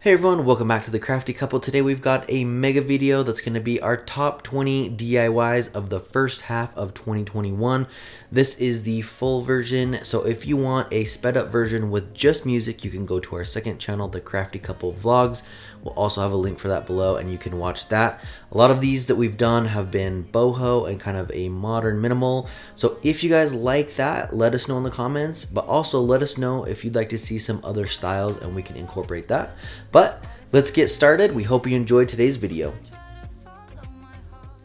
Hey everyone, welcome back to the Crafty Couple. Today we've got a mega video that's going to be our top 20 DIYs of the first half of 2021. This is the full version, so if you want a sped up version with just music, you can go to our second channel, the Crafty Couple Vlogs. We'll also have a link for that below and you can watch that. A lot of these that we've done have been boho and kind of a modern minimal. So if you guys like that, let us know in the comments, but also let us know if you'd like to see some other styles and we can incorporate that. But let's get started. We hope you enjoyed today's video.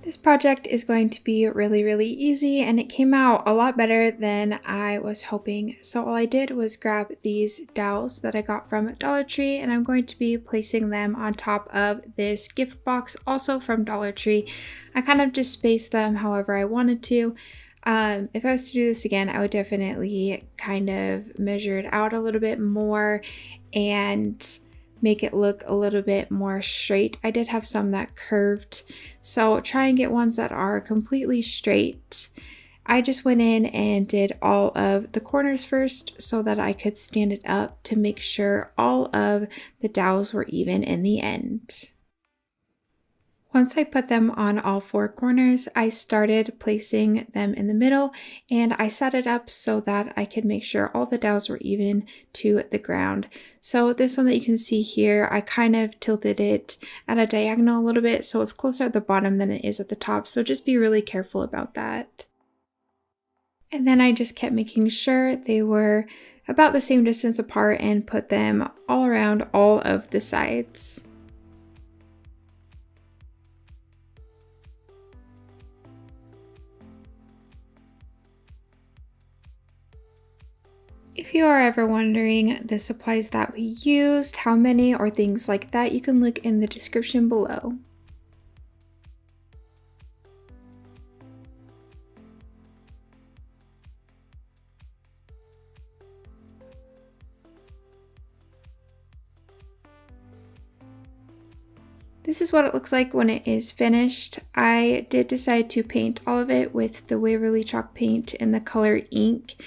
This project is going to be really easy, and it came out a lot better than I was hoping. So all I did was grab these dowels that I got from Dollar Tree, and I'm going to be placing them on top of this gift box, also from Dollar Tree. I kind of just spaced them however I wanted to. If I was to do this again, I would definitely kind of measure it out a little bit more and make it look a little bit more straight. I did have some that curved, so try and get ones that are completely straight. I just went in and did all of the corners first so that I could stand it up to make sure all of the dowels were even in the end. Once I put them on all four corners, I started placing them in the middle, and I set it up so that I could make sure all the dowels were even to the ground. So this one that you can see here, I kind of tilted it at a diagonal a little bit so it's closer at the bottom than it is at the top, so just be really careful about that. And then I just kept making sure they were about the same distance apart and put them all around all of the sides. If you are ever wondering the supplies that we used, how many, or things like that, you can look in the description below. This is what it looks like when it is finished. I did decide to paint all of it with the Waverly chalk paint in the color ink.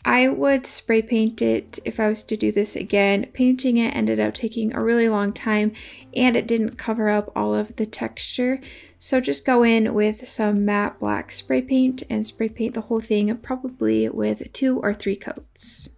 I would spray paint it if I was to do this again. Painting it ended up taking a really long time and it didn't cover up all of the texture. So just go in with some matte black spray paint and spray paint the whole thing, probably with 2 or 3 coats.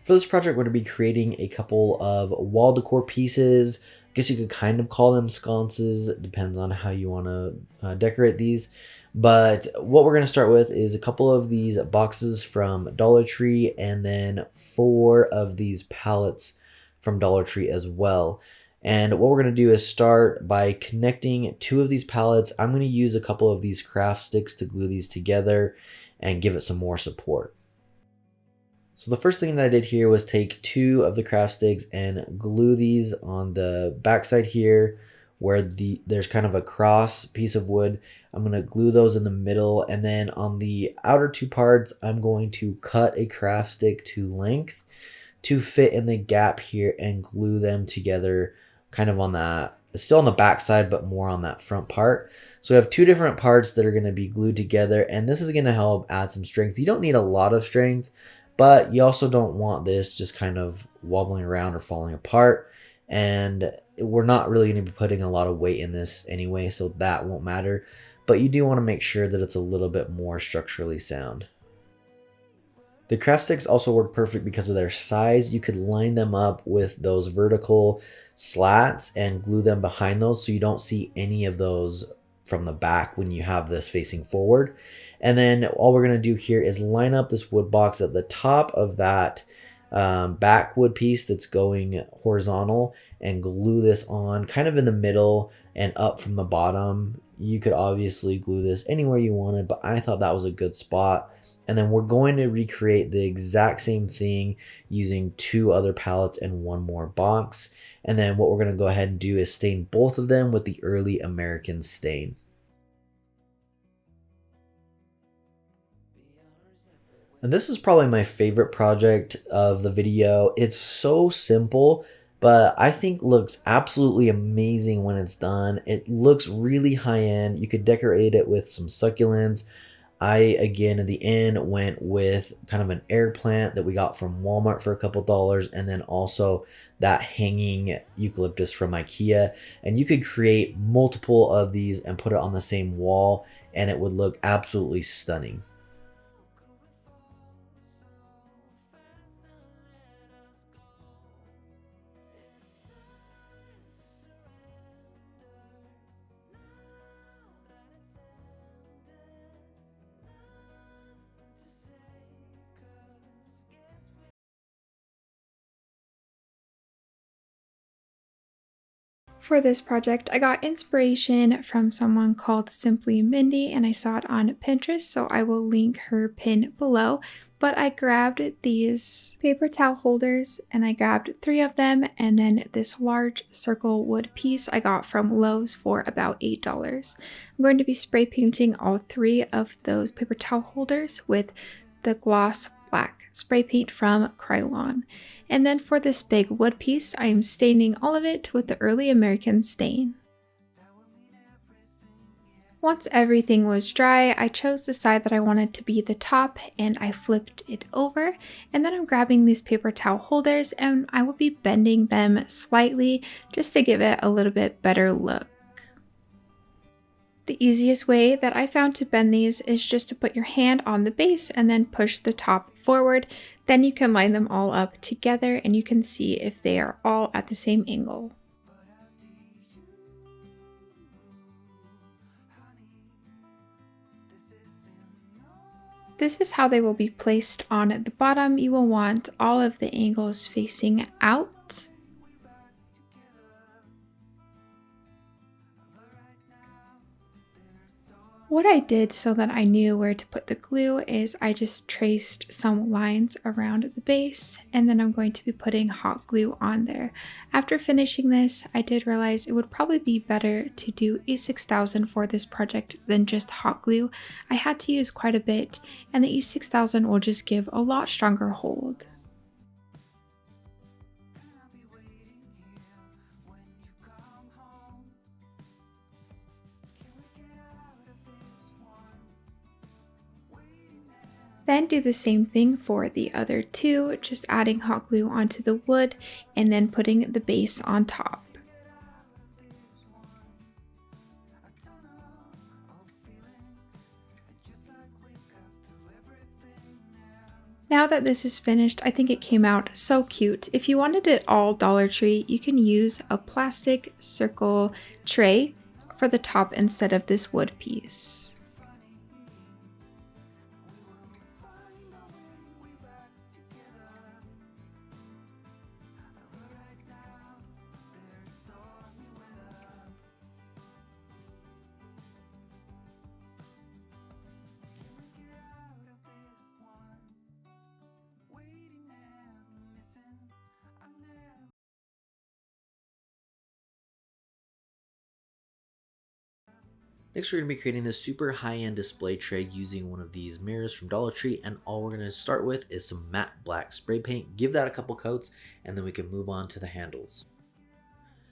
For this project, we're going to be creating a couple of wall decor pieces. I guess you could kind of call them sconces. It depends on how you want to decorate these. But what we're going to start with is a couple of these boxes from Dollar Tree and then 4 of these pallets from Dollar Tree as well. And what we're going to do is start by connecting 2 of these pallets. I'm going to use a couple of these craft sticks to glue these together and give it some more support. So the first thing that I did here was take 2 of the craft sticks and glue these on the backside here where there's kind of a cross piece of wood. I'm going to glue those in the middle, and then on the outer 2 parts I'm going to cut a craft stick to length to fit in the gap here and glue them together kind of on that, still on the back side but more on that front part. So we have 2 different parts that are going to be glued together, and this is going to help add some strength. You don't need a lot of strength, but you also don't want this just kind of wobbling around or falling apart. And we're not really going to be putting a lot of weight in this anyway, so that won't matter. But you do want to make sure that it's a little bit more structurally sound. The craft sticks also work perfect because of their size. You could line them up with those vertical slats and glue them behind those so you don't see any of those from the back when you have this facing forward. And then all we're going to do here is line up this wood box at the top of that back wood piece that's going horizontal and glue this on kind of in the middle and up from the bottom. You could obviously glue this anywhere you wanted, but I thought that was a good spot. And then we're going to recreate the exact same thing using 2 other pallets and 1 more box. And then what we're going to go ahead and do is stain both of them with the early American stain. And this is probably my favorite project of the video. It's so simple, but I think looks absolutely amazing when it's done. It looks really high end. You could decorate it with some succulents. I, again, in the end, went with kind of an air plant that we got from Walmart for a couple dollars, and then also that hanging eucalyptus from IKEA. And you could create multiple of these and put it on the same wall, and it would look absolutely stunning. For this project, I got inspiration from someone called Simply Mindy and I saw it on Pinterest, so I will link her pin below. But I grabbed these paper towel holders and I grabbed 3 of them, and then this large circle wood piece I got from Lowe's for about $8. I'm going to be spray painting all 3 of those paper towel holders with the gloss black spray paint from Krylon. And then for this big wood piece, I am staining all of it with the early American stain. Once everything was dry, I chose the side that I wanted to be the top and I flipped it over. And then I'm grabbing these paper towel holders and I will be bending them slightly just to give it a little bit better look. The easiest way that I found to bend these is just to put your hand on the base and then push the top forward. Then you can line them all up together and you can see if they are all at the same angle. This is how they will be placed on the bottom. You will want all of the angles facing out. What I did so that I knew where to put the glue is I just traced some lines around the base, and then I'm going to be putting hot glue on there. After finishing this, I did realize it would probably be better to do E6000 for this project than just hot glue. I had to use quite a bit, and the E6000 will just give a lot stronger hold. Then do the same thing for the other 2, just adding hot glue onto the wood and then putting the base on top. Now that this is finished, I think it came out so cute. If you wanted it all Dollar Tree, you can use a plastic circle tray for the top instead of this wood piece. Next, we're going to be creating this super high-end display tray using one of these mirrors from Dollar Tree, and all we're going to start with is some matte black spray paint. Give that a couple coats, and then we can move on to the handles.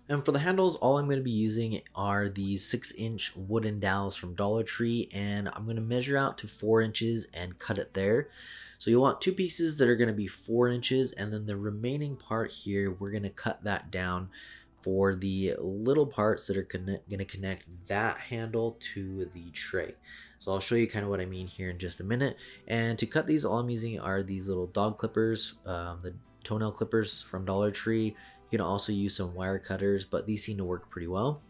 And for the handles, all I'm going to be using are these 6-inch wooden dowels from Dollar Tree, and I'm going to measure out to 4 inches and cut it there. So you want 2 pieces that are going to be 4 inches, and then the remaining part here, we're going to cut that down for the little parts that are going to connect that handle to the tray. So I'll show you kind of what I mean here in just a minute. And to cut these, all I'm using are these little dog clippers, the toenail clippers from Dollar Tree. You can also use some wire cutters, but these seem to work pretty well.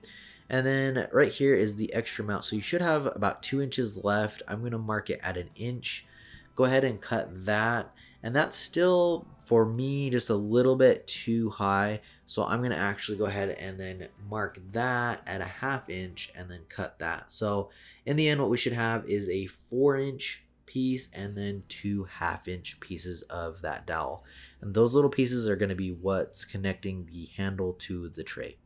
And then right here is the extra amount. So you should have about 2 inches left. I'm going to mark it at 1 inch. Go ahead and cut that. And that's still, for me, just a little bit too high. So I'm going to actually go ahead and then mark that at 1/2 inch and then cut that. So in the end, what we should have is a 4-inch piece and then 2 half-inch pieces of that dowel. And those little pieces are going to be what's connecting the handle to the tray.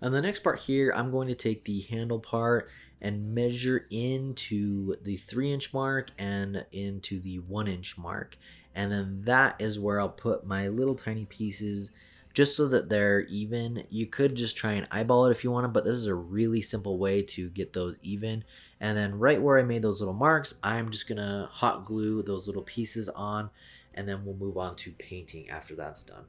On the next part here, I'm going to take the handle part and measure into the 3-inch mark and into the 1-inch mark. And then that is where I'll put my little tiny pieces just so that they're even. You could just try and eyeball it if you want to, but this is a really simple way to get those even. And then right where I made those little marks, I'm just going to hot glue those little pieces on, and then we'll move on to painting after that's done.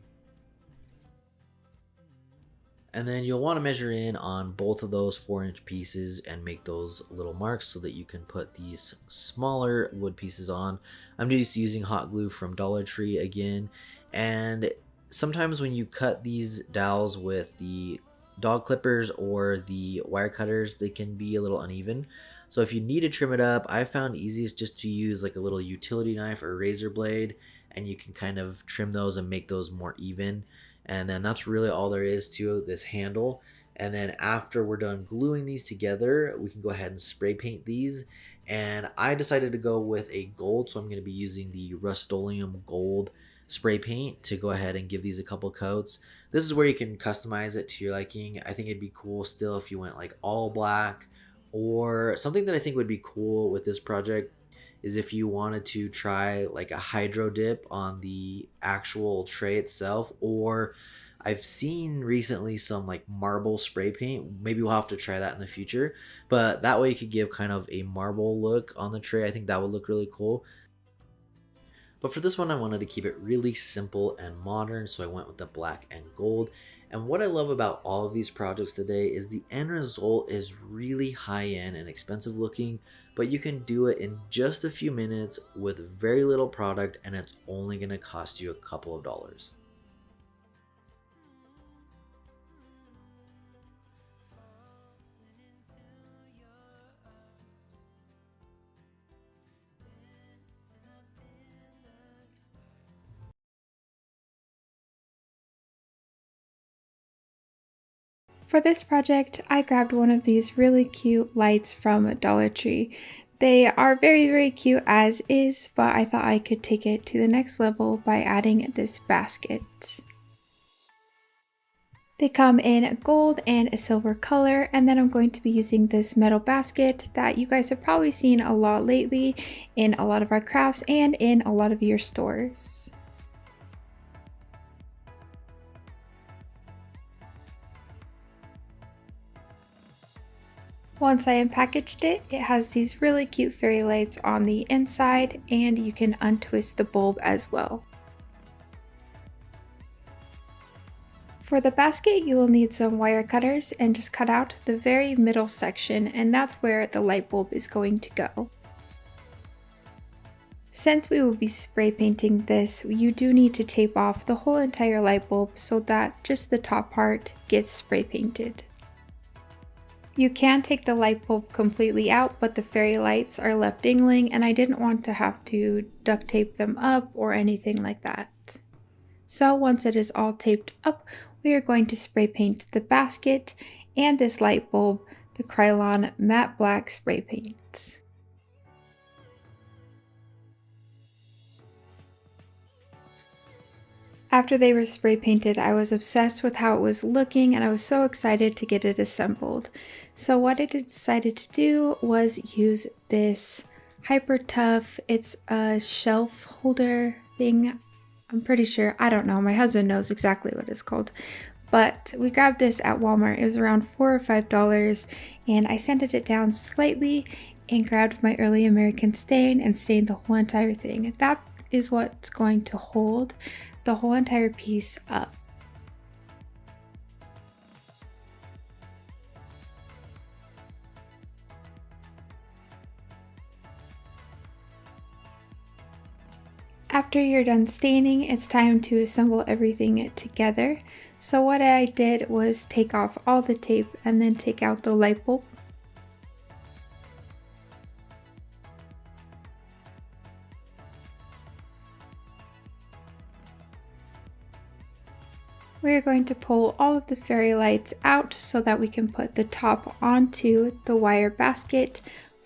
And then you'll want to measure in on both of those 4-inch pieces and make those little marks so that you can put these smaller wood pieces on. I'm just using hot glue from Dollar Tree again. And sometimes when you cut these dowels with the dog clippers or the wire cutters, they can be a little uneven. So if you need to trim it up, I found easiest just to use like a little utility knife or razor blade, and you can kind of trim those and make those more even. And then that's really all there is to this handle. And then after we're done gluing these together, we can go ahead and spray paint these. And I decided to go with a gold, so I'm going to be using the Rust-Oleum gold spray paint to go ahead and give these a couple coats. This is where you can customize it to your liking. I think it'd be cool still if you went like all black, or something that I think would be cool with this project is if you wanted to try like a hydro dip on the actual tray itself, or I've seen recently some like marble spray paint. Maybe we'll have to try that in the future, but that way you could give kind of a marble look on the tray. I think that would look really cool. But for this one, I wanted to keep it really simple and modern, so I went with the black and gold. And what I love about all of these projects today is the end result is really high-end and expensive looking, but you can do it in just a few minutes with very little product, and it's only going to cost you a couple of dollars. For this project, I grabbed one of these really cute lights from Dollar Tree. They are very, very cute as is, but I thought I could take it to the next level by adding this basket. They come in gold and a silver color, and then I'm going to be using this metal basket that you guys have probably seen a lot lately in a lot of our crafts and in a lot of your stores. Once I unpackaged it, it has these really cute fairy lights on the inside, and you can untwist the bulb as well. For the basket, you will need some wire cutters and just cut out the very middle section, and that's where the light bulb is going to go. Since we will be spray painting this, you do need to tape off the whole entire light bulb so that just the top part gets spray painted. You can take the light bulb completely out, but the fairy lights are left dangling, and I didn't want to have to duct tape them up or anything like that. So once it is all taped up, we are going to spray paint the basket and this light bulb the Krylon matte black spray paint. After they were spray painted, I was obsessed with how it was looking, and I was so excited to get it assembled. So what I decided to do was use this Hyper Tough. It's a shelf holder thing. I'm pretty sure, I don't know, my husband knows exactly what it's called. But we grabbed this at Walmart. It was around $4 or $5, and I sanded it down slightly and grabbed my Early American stain and stained the whole entire thing. That is what's going to hold the whole entire piece up. After you're done staining, it's time to assemble everything together. So what I did was take off all the tape and then take out the light bulb. We're going to pull all of the fairy lights out so that we can put the top onto the wire basket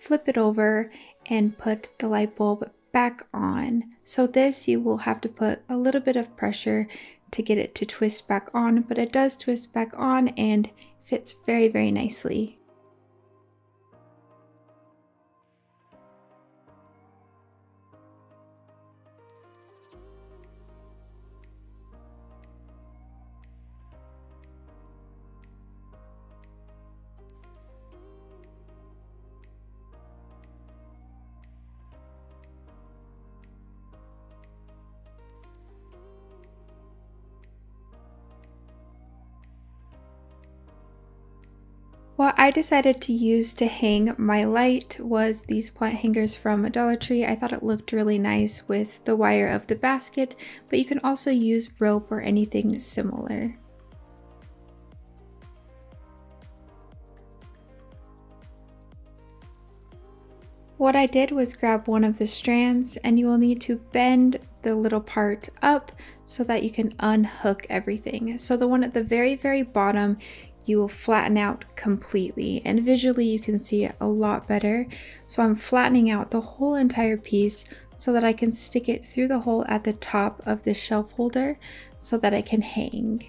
flip it over and put the light bulb back on. So this, you will have to put a little bit of pressure to get it to twist back on, but it does twist back on and fits very, very nicely. What I decided to use to hang my light was these plant hangers from Dollar Tree. I thought it looked really nice with the wire of the basket, but you can also use rope or anything similar. What I did was grab one of the strands, and you will need to bend the little part up so that you can unhook everything. So the one at the very, very bottom, you will flatten out completely, and visually you can see it a lot better. So I'm flattening out the whole entire piece so that I can stick it through the hole at the top of the shelf holder so that it can hang.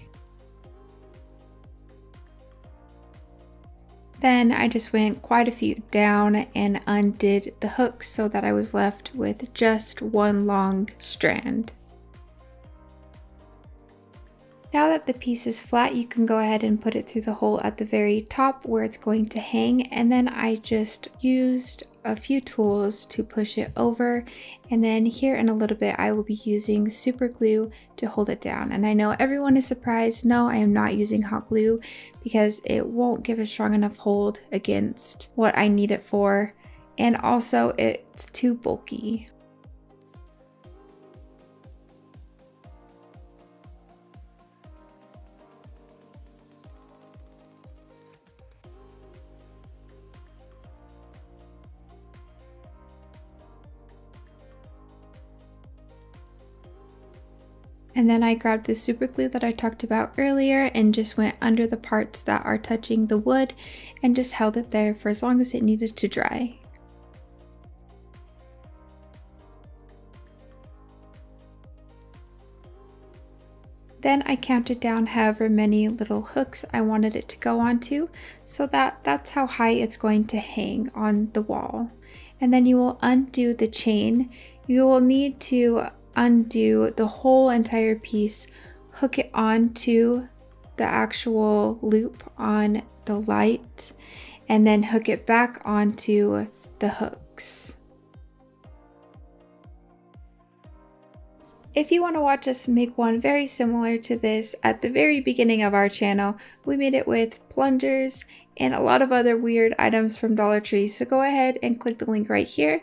Then I just went quite a few down and undid the hooks so that I was left with just one long strand. Now that the piece is flat, you can go ahead and put it through the hole at the very top where it's going to hang, and then I just used a few tools to push it over, and then here in a little bit I will be using super glue to hold it down. And I know everyone is surprised. No, I am not using hot glue because it won't give a strong enough hold against what I need it for, and also it's too bulky. And then I grabbed the super glue that I talked about earlier and just went under the parts that are touching the wood and just held it there for as long as it needed to dry. Then I counted down however many little hooks I wanted it to go onto, so that's how high it's going to hang on the wall. And then you will undo the chain. You will need to undo the whole entire piece, hook it onto the actual loop on the light, and then hook it back onto the hooks. If you want to watch us make one very similar to this at the very beginning of our channel, we made it with plungers and a lot of other weird items from Dollar Tree, so go ahead and click the link right here.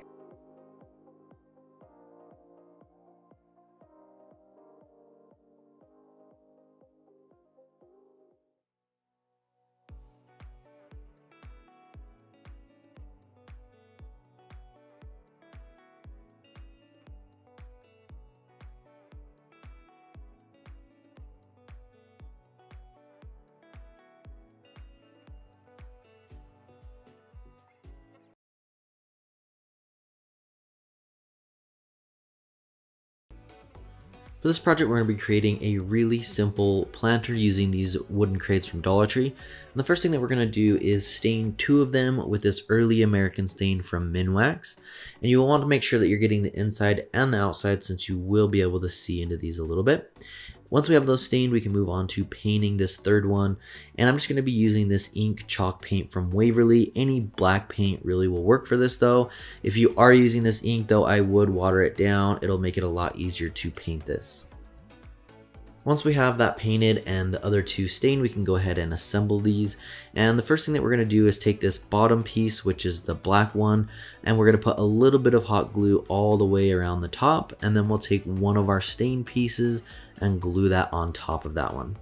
For this project, we're going to be creating a really simple planter using these wooden crates from Dollar Tree. And the first thing that we're going to do is stain 2 of them with this early American stain from Minwax. And you will want to make sure that you're getting the inside and the outside, since you will be able to see into these a little bit. Once we have those stained, we can move on to painting this third one. And I'm just going to be using this ink chalk paint from Waverly. Any black paint really will work for this though. If you are using this ink though, I would water it down. It'll make it a lot easier to paint this. Once we have that painted and the other 2 stained, we can go ahead and assemble these. And the first thing that we're going to do is take this bottom piece, which is the black one, and we're going to put a little bit of hot glue all the way around the top, and then we'll take one of our stained pieces and glue that on top of that one.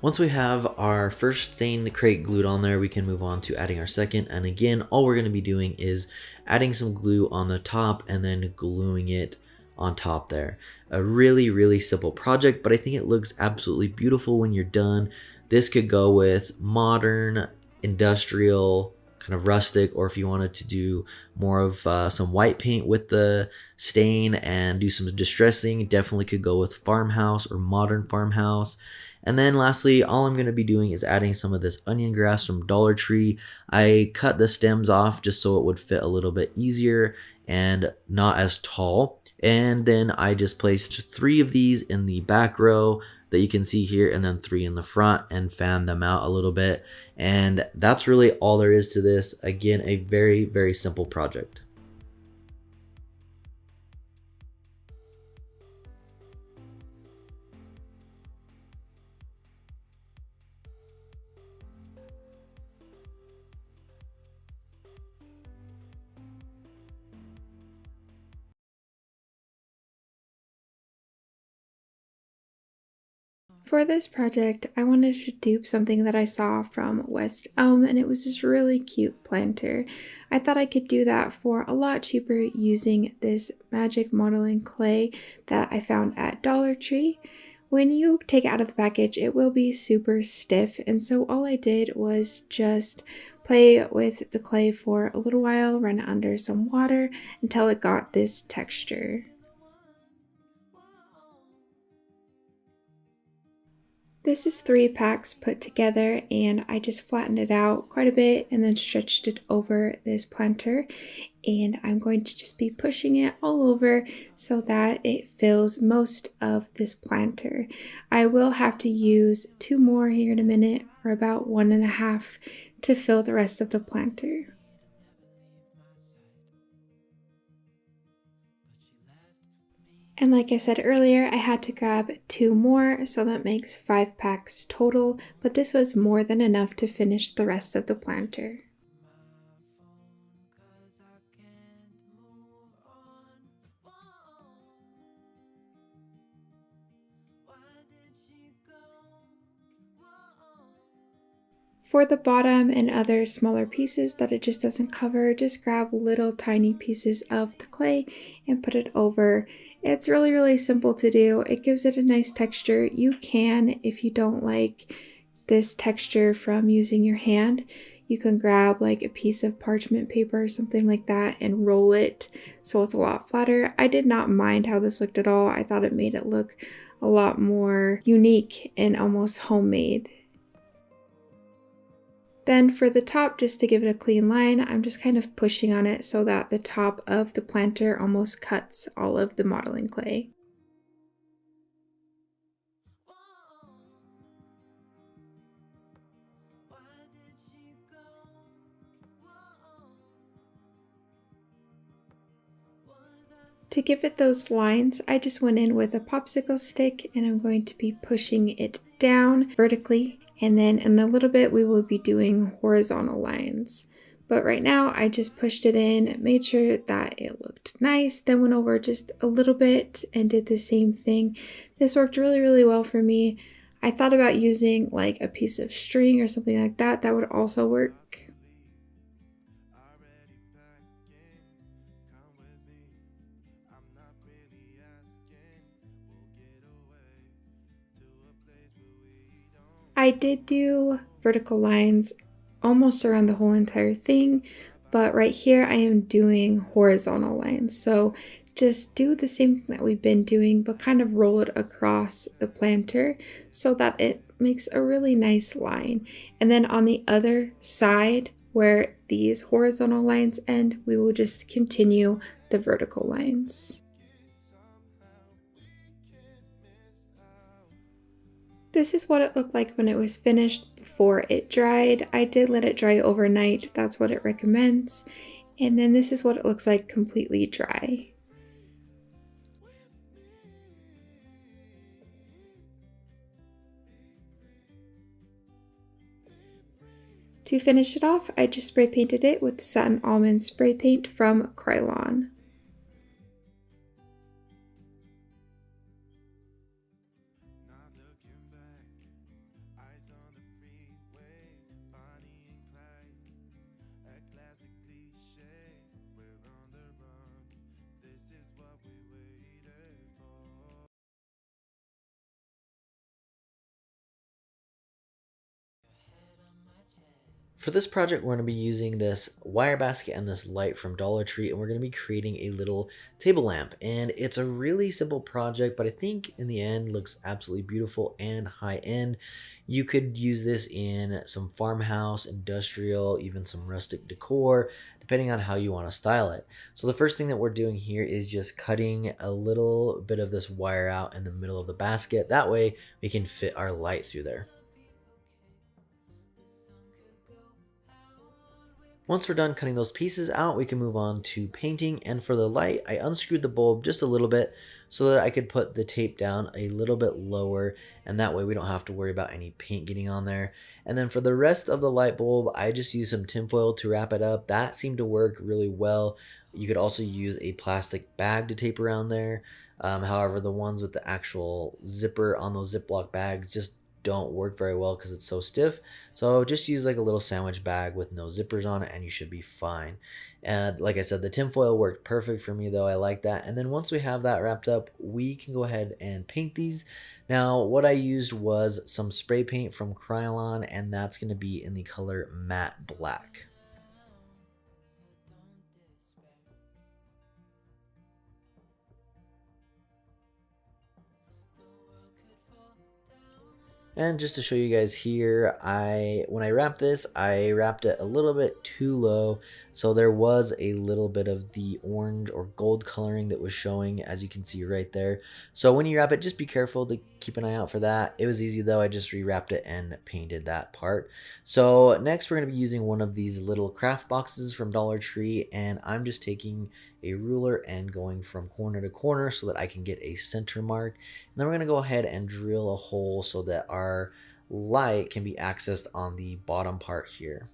Once we have our first stained crate glued on there, we can move on to adding our second. And again, all we're going to be doing is adding some glue on the top and then gluing it on top there. A really, really simple project, but I think it looks absolutely beautiful when you're done. This could go with modern, industrial, kind of rustic, or if you wanted to do more of some white paint with the stain and do some distressing, definitely could go with farmhouse or modern farmhouse. And then lastly, all I'm going to be doing is adding some of this onion grass from Dollar Tree. I cut the stems off just so it would fit a little bit easier and not as tall. And then I just placed 3 of these in the back row that you can see here, and then 3 in the front, and fan them out a little bit. And that's really all there is to this. Again, a very, very simple project. For this project, I wanted to dupe something that I saw from West Elm, and it was this really cute planter. I thought I could do that for a lot cheaper using this magic modeling clay that I found at Dollar Tree. When you take it out of the package, it will be super stiff, and so all I did was just play with the clay for a little while, run it under some water until it got this texture. This is 3 packs put together, and I just flattened it out quite a bit and then stretched it over this planter, and I'm going to just be pushing it all over so that it fills most of this planter. I will have to use 2 more here in a minute, or about 1.5 to fill the rest of the planter. And like I said earlier, I had to grab 2 more, so that makes 5 packs total, but this was more than enough to finish the rest of the planter. For the bottom and other smaller pieces that it just doesn't cover, just grab little tiny pieces of the clay and put it over. It's really, really simple to do. It gives it a nice texture. You can, if you don't like this texture from using your hand, you can grab like a piece of parchment paper or something like that and roll it so it's a lot flatter. I did not mind how this looked at all. I thought it made it look a lot more unique and almost homemade. Then for the top, just to give it a clean line, I'm just kind of pushing on it so that the top of the planter almost cuts all of the modeling clay. To give it those lines, I just went in with a popsicle stick and I'm going to be pushing it down vertically, and then in a little bit we will be doing horizontal lines. But right now I just pushed it in, made sure that it looked nice, then went over just a little bit and did the same thing. This worked really, really well for me. I thought about using like a piece of string or something like that. That would also work. I did do vertical lines almost around the whole entire thing, but right here I am doing horizontal lines. So just do the same thing that we've been doing, but kind of roll it across the planter so that it makes a really nice line. And then on the other side where these horizontal lines end, we will just continue the vertical lines. This is what it looked like when it was finished before it dried. I did let it dry overnight, that's what it recommends. And then this is what it looks like completely dry. To finish it off, I just spray painted it with the Satin Almond spray paint from Krylon. For this project, we're going to be using this wire basket and this light from Dollar Tree, and we're going to be creating a little table lamp. And it's a really simple project, but I think in the end looks absolutely beautiful and high end. You could use this in some farmhouse, industrial, even some rustic decor, depending on how you want to style it. So the first thing that we're doing here is just cutting a little bit of this wire out in the middle of the basket. That way we can fit our light through there. Once we're done cutting those pieces out, we can move on to painting. And for the light, I unscrewed the bulb just a little bit so that I could put the tape down a little bit lower, and that way we don't have to worry about any paint getting on there. And then for the rest of the light bulb, I just used some tinfoil to wrap it up. That seemed to work really well. You could also use a plastic bag to tape around there. However, the ones with the actual zipper on those Ziploc bags just don't work very well because it's so stiff. So just use like a little sandwich bag with no zippers on it and you should be fine. And like I said, the tinfoil worked perfect for me though. I like that. And then once we have that wrapped up, we can go ahead and paint these. Now what I used was some spray paint from Krylon, and that's going to be in the color matte black. And just to show you guys here, when I wrapped this, I wrapped it a little bit too low. So there was a little bit of the orange or gold coloring that was showing, as you can see right there. So when you wrap it, just be careful to keep an eye out for that. It was easy though, I just rewrapped it and painted that part. So next we're going to be using one of these little craft boxes from Dollar Tree, and I'm just taking a ruler and going from corner to corner so that I can get a center mark. And then we're going to go ahead and drill a hole so that our light can be accessed on the bottom part here.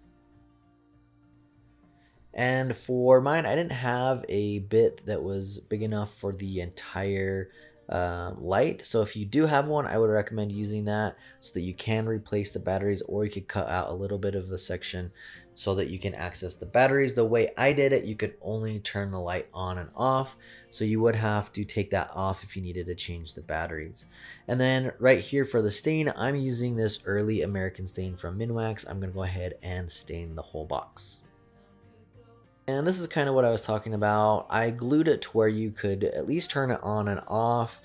And for mine, I didn't have a bit that was big enough for the entire light. So if you do have one, I would recommend using that so that you can replace the batteries, or you could cut out a little bit of the section so that you can access the batteries. The way I did it, you could only turn the light on and off. So you would have to take that off if you needed to change the batteries. And then right here for the stain, I'm using this early American stain from Minwax. I'm going to go ahead and stain the whole box. And this is kind of what I was talking about. I glued it to where you could at least turn it on and off,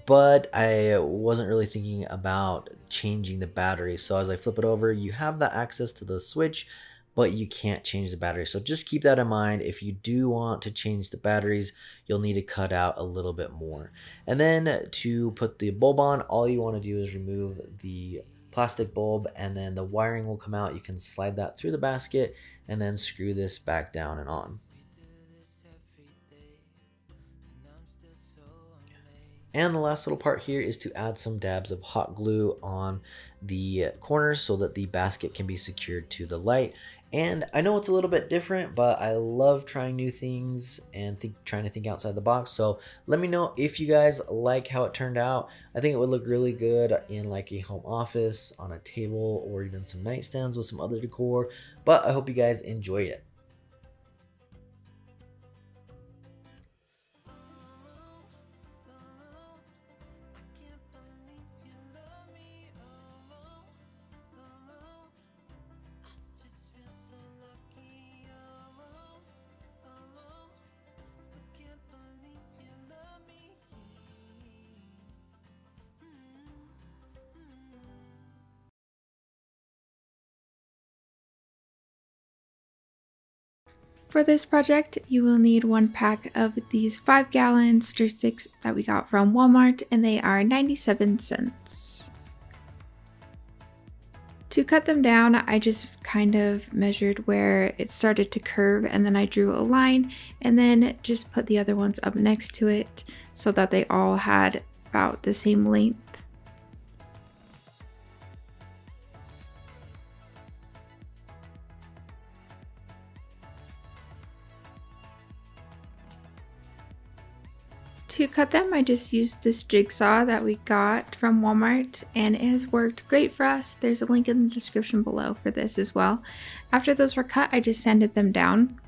but I wasn't really thinking about changing the battery. So as I flip it over, you have the access to the switch, but you can't change the battery. So just keep that in mind. If you do want to change the batteries, you'll need to cut out a little bit more. And then to put the bulb on, all you want to do is remove the plastic bulb, and then the wiring will come out. You can slide that through the basket and then screw this back down and on. And the last little part here is to add some dabs of hot glue on the corners so that the basket can be secured to the light. And I know it's a little bit different, but I love trying new things and trying to think outside the box. So let me know if you guys like how it turned out. I think it would look really good in like a home office, on a table, or even some nightstands with some other decor. But I hope you guys enjoy it. For this project, you will need 1 pack of these 5-gallon stir sticks that we got from Walmart, and they are 97 cents. To cut them down, I just kind of measured where it started to curve, and then I drew a line and then just put the other ones up next to it so that they all had about the same length. To cut them, I just used this jigsaw that we got from Walmart, and it has worked great for us. There's a link in the description below for this as well. After those were cut, I just sanded them down.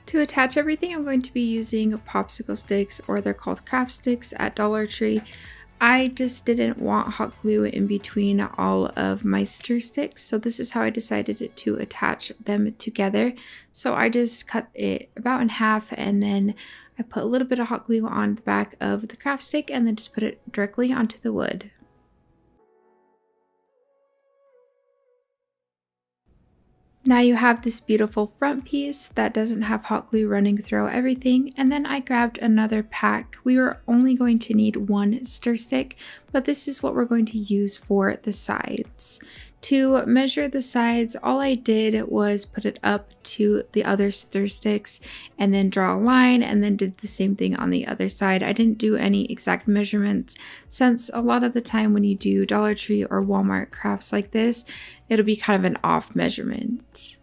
To attach everything, I'm going to be using popsicle sticks, or they're called craft sticks at Dollar Tree. I just didn't want hot glue in between all of my stir sticks, so this is how I decided to attach them together. So I just cut it about in half, and then I put a little bit of hot glue on the back of the craft stick and then just put it directly onto the wood. Now you have this beautiful front piece that doesn't have hot glue running through everything, and then I grabbed another pack. We were only going to need one stir stick, but this is what we're going to use for the sides. To measure the sides, all I did was put it up to the other stir sticks and then draw a line, and then did the same thing on the other side. I didn't do any exact measurements, since a lot of the time when you do Dollar Tree or Walmart crafts like this, it'll be kind of an off measurement.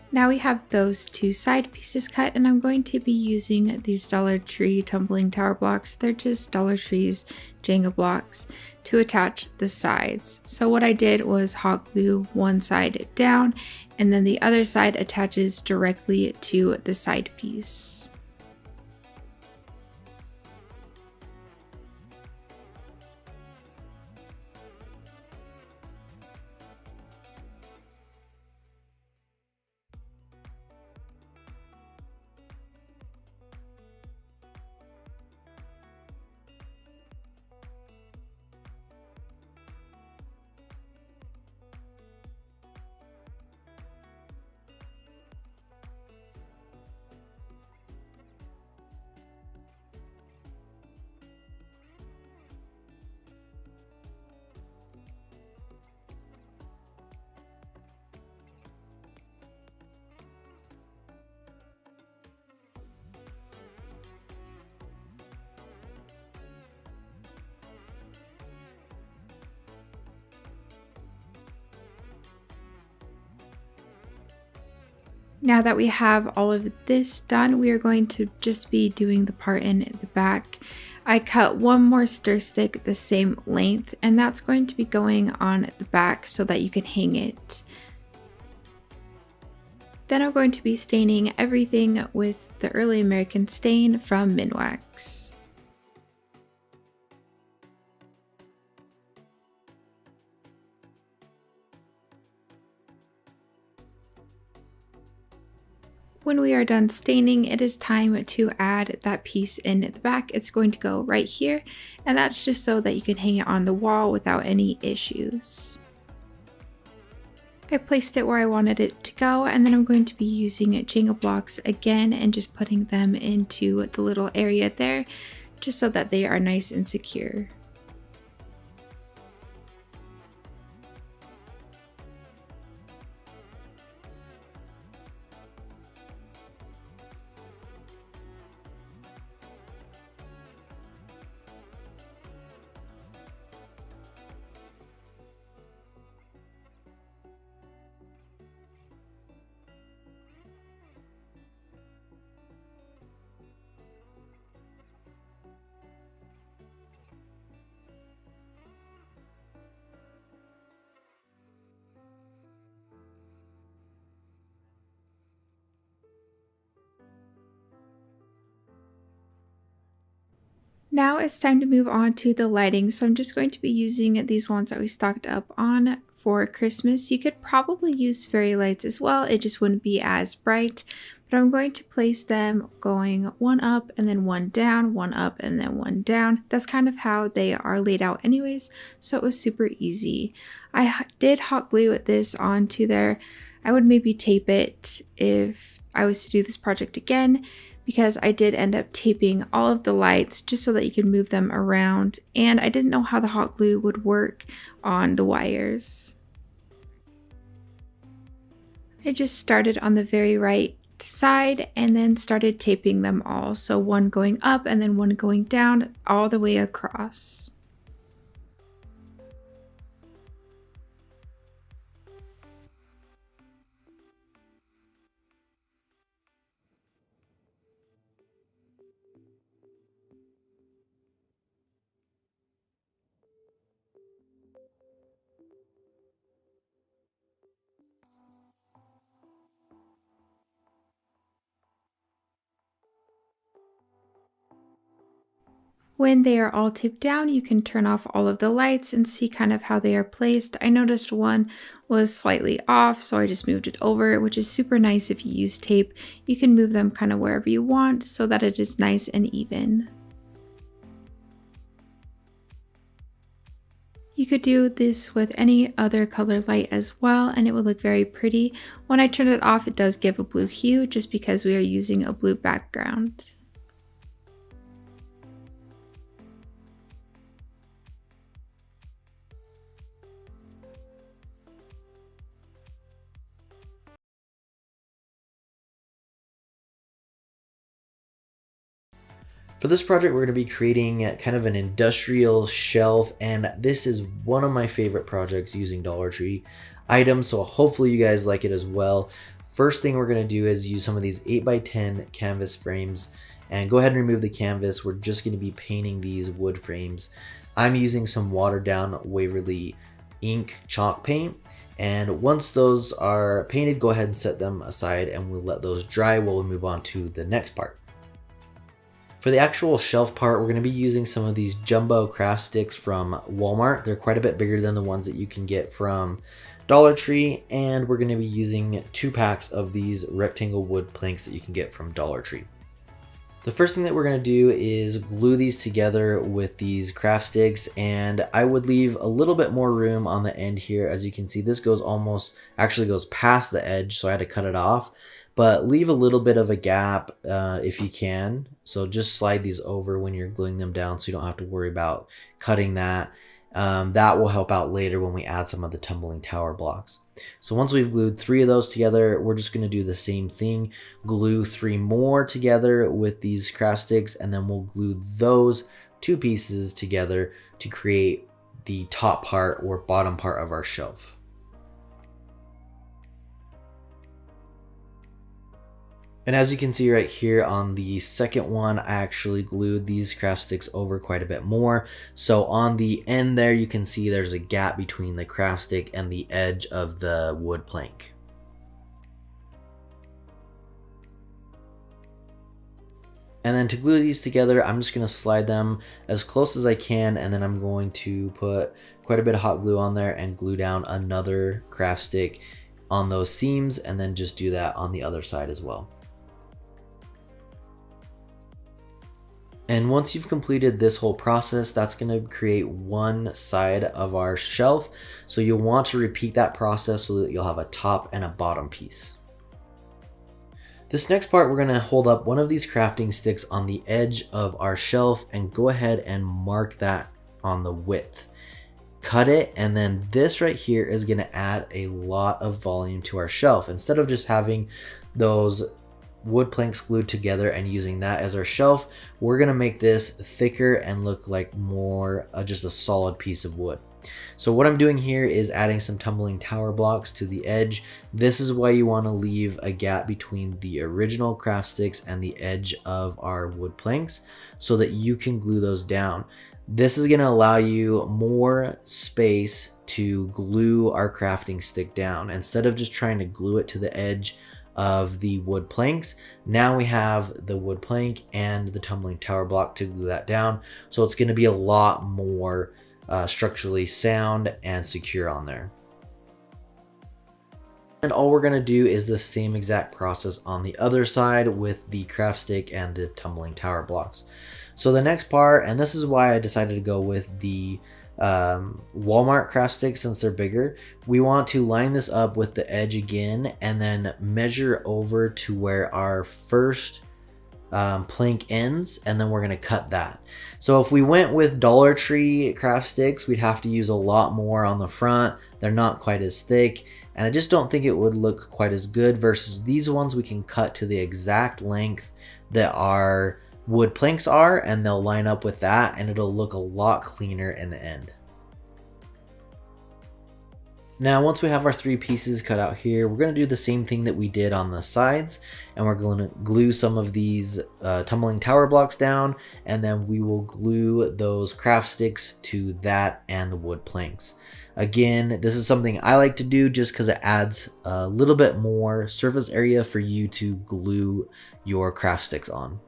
Now we have those two side pieces cut, and I'm going to be using these Dollar Tree tumbling tower blocks. They're just Dollar Tree's Jenga blocks to attach the sides. So what I did was hot glue one side down, and then the other side attaches directly to the side piece. Now that we have all of this done, we are going to just be doing the part in the back. I cut one more stir stick the same length, and that's going to be going on the back so that you can hang it. Then I'm going to be staining everything with the Early American stain from Minwax. When we are done staining, it is time to add that piece in the back. It's going to go right here, and that's just so that you can hang it on the wall without any issues. I placed it where I wanted it to go, and then I'm going to be using Jenga blocks again and just putting them into the little area there, just so that they are nice and secure. Now it's time to move on to the lighting. So I'm just going to be using these ones that we stocked up on for Christmas. You could probably use fairy lights as well. It just wouldn't be as bright. But I'm going to place them going one up and then one down, one up and then one down. That's kind of how they are laid out anyways. So it was super easy. I did hot glue this onto there. I would maybe tape it if I was to do this project again, because I did end up taping all of the lights just so that you can move them around, and I didn't know how the hot glue would work on the wires. I just started on the very right side and then started taping them all, so one going up and then one going down all the way across. When they are all taped down, you can turn off all of the lights and see kind of how they are placed. I noticed one was slightly off, so I just moved it over, which is super nice if you use tape. You can move them kind of wherever you want so that it is nice and even. You could do this with any other color light as well, and it would look very pretty. When I turn it off, it does give a blue hue just because we are using a blue background. For this project, we're going to be creating kind of an industrial shelf, and this is one of my favorite projects using Dollar Tree items, so hopefully you guys like it as well. First thing we're going to do is use some of these 8x10 canvas frames, and go ahead and remove the canvas. We're just going to be painting these wood frames. I'm using some watered down Waverly ink chalk paint, and once those are painted, go ahead and set them aside and we'll let those dry while we move on to the next part. For the actual shelf part, we're going to be using some of these jumbo craft sticks from Walmart. They're quite a bit bigger than the ones that you can get from Dollar Tree, and we're going to be using 2 packs of these rectangle wood planks that you can get from Dollar Tree. The first thing that we're going to do is glue these together with these craft sticks, and I would leave a little bit more room on the end here. As you can see, this actually goes past the edge, so I had to cut it off. But leave a little bit of a gap if you can. So just slide these over when you're gluing them down so you don't have to worry about cutting that. That will help out later when we add some of the tumbling tower blocks. So once we've glued 3 of those together, we're just going to do the same thing. Glue 3 more together with these craft sticks, and then we'll glue those 2 pieces together to create the top part or bottom part of our shelf. And as you can see right here on the second one, I actually glued these craft sticks over quite a bit more. So on the end there, you can see there's a gap between the craft stick and the edge of the wood plank. And then to glue these together, I'm just going to slide them as close as I can, and then I'm going to put quite a bit of hot glue on there and glue down another craft stick on those seams, and then just do that on the other side as well. And once you've completed this whole process, that's going to create one side of our shelf. So you'll want to repeat that process so that you'll have a top and a bottom piece. This next part, we're going to hold up one of these crafting sticks on the edge of our shelf and go ahead and mark that on the width. Cut it, and then this right here is going to add a lot of volume to our shelf. Instead of just having those wood planks glued together and using that as our shelf, we're going to make this thicker and look like more just a solid piece of wood. So what I'm doing here is adding some tumbling tower blocks to the edge. This is why you want to leave a gap between the original craft sticks and the edge of our wood planks so that you can glue those down. This is going to allow you more space to glue our crafting stick down. Instead of just trying to glue it to the edge of the wood planks, now we have the wood plank and the tumbling tower block to glue that down. So it's going to be a lot more structurally sound and secure on there. And all we're going to do is the same exact process on the other side with the craft stick and the tumbling tower blocks. So the next part, and this is why I decided to go with the Walmart craft sticks since they're bigger, we want to line this up with the edge again and then measure over to where our first plank ends, and then we're going to cut that. So if we went with Dollar Tree craft sticks, we'd have to use a lot more on the front. They're not quite as thick, and I just don't think it would look quite as good versus these ones we can cut to the exact length that our wood planks are, and they'll line up with that, and it'll look a lot cleaner in the end. Now, once we have our 3 pieces cut out here, we're going to do the same thing that we did on the sides, and we're going to glue some of these tumbling tower blocks down, and then we will glue those craft sticks to that and the wood planks. Again, this is something I like to do just because it adds a little bit more surface area for you to glue your craft sticks on.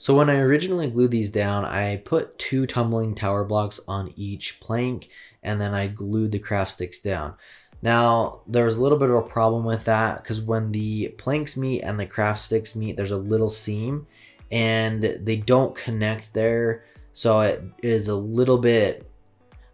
So when I originally glued these down, I put 2 tumbling tower blocks on each plank, and then I glued the craft sticks down. Now, there was a little bit of a problem with that because when the planks meet and the craft sticks meet, there's a little seam and they don't connect there. So it is a little bit,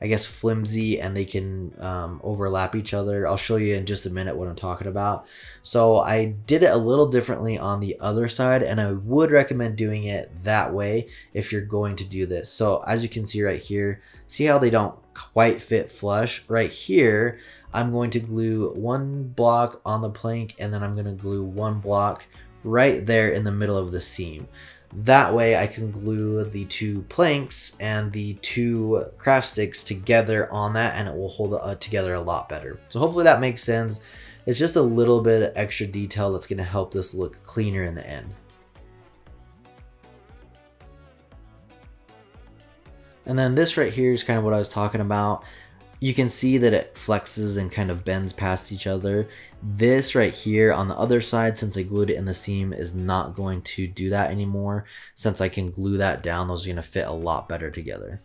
I guess, flimsy, and they can overlap each other. I'll show you in just a minute what I'm talking about. So I did it a little differently on the other side, and I would recommend doing it that way if you're going to do this. So as you can see right here, see how they don't quite fit flush? Right here, I'm going to glue 1 block on the plank, and then I'm going to glue 1 block right there in the middle of the seam. That way I can glue the 2 planks and the 2 craft sticks together on that, and it will hold it together a lot better. So hopefully that makes sense. It's just a little bit of extra detail that's going to help this look cleaner in the end. And then this right here is kind of what I was talking about. You can see that it flexes and kind of bends past each other. This right here on the other side, since I glued it in the seam, is not going to do that anymore. Since I can glue that down, those are going to fit a lot better together.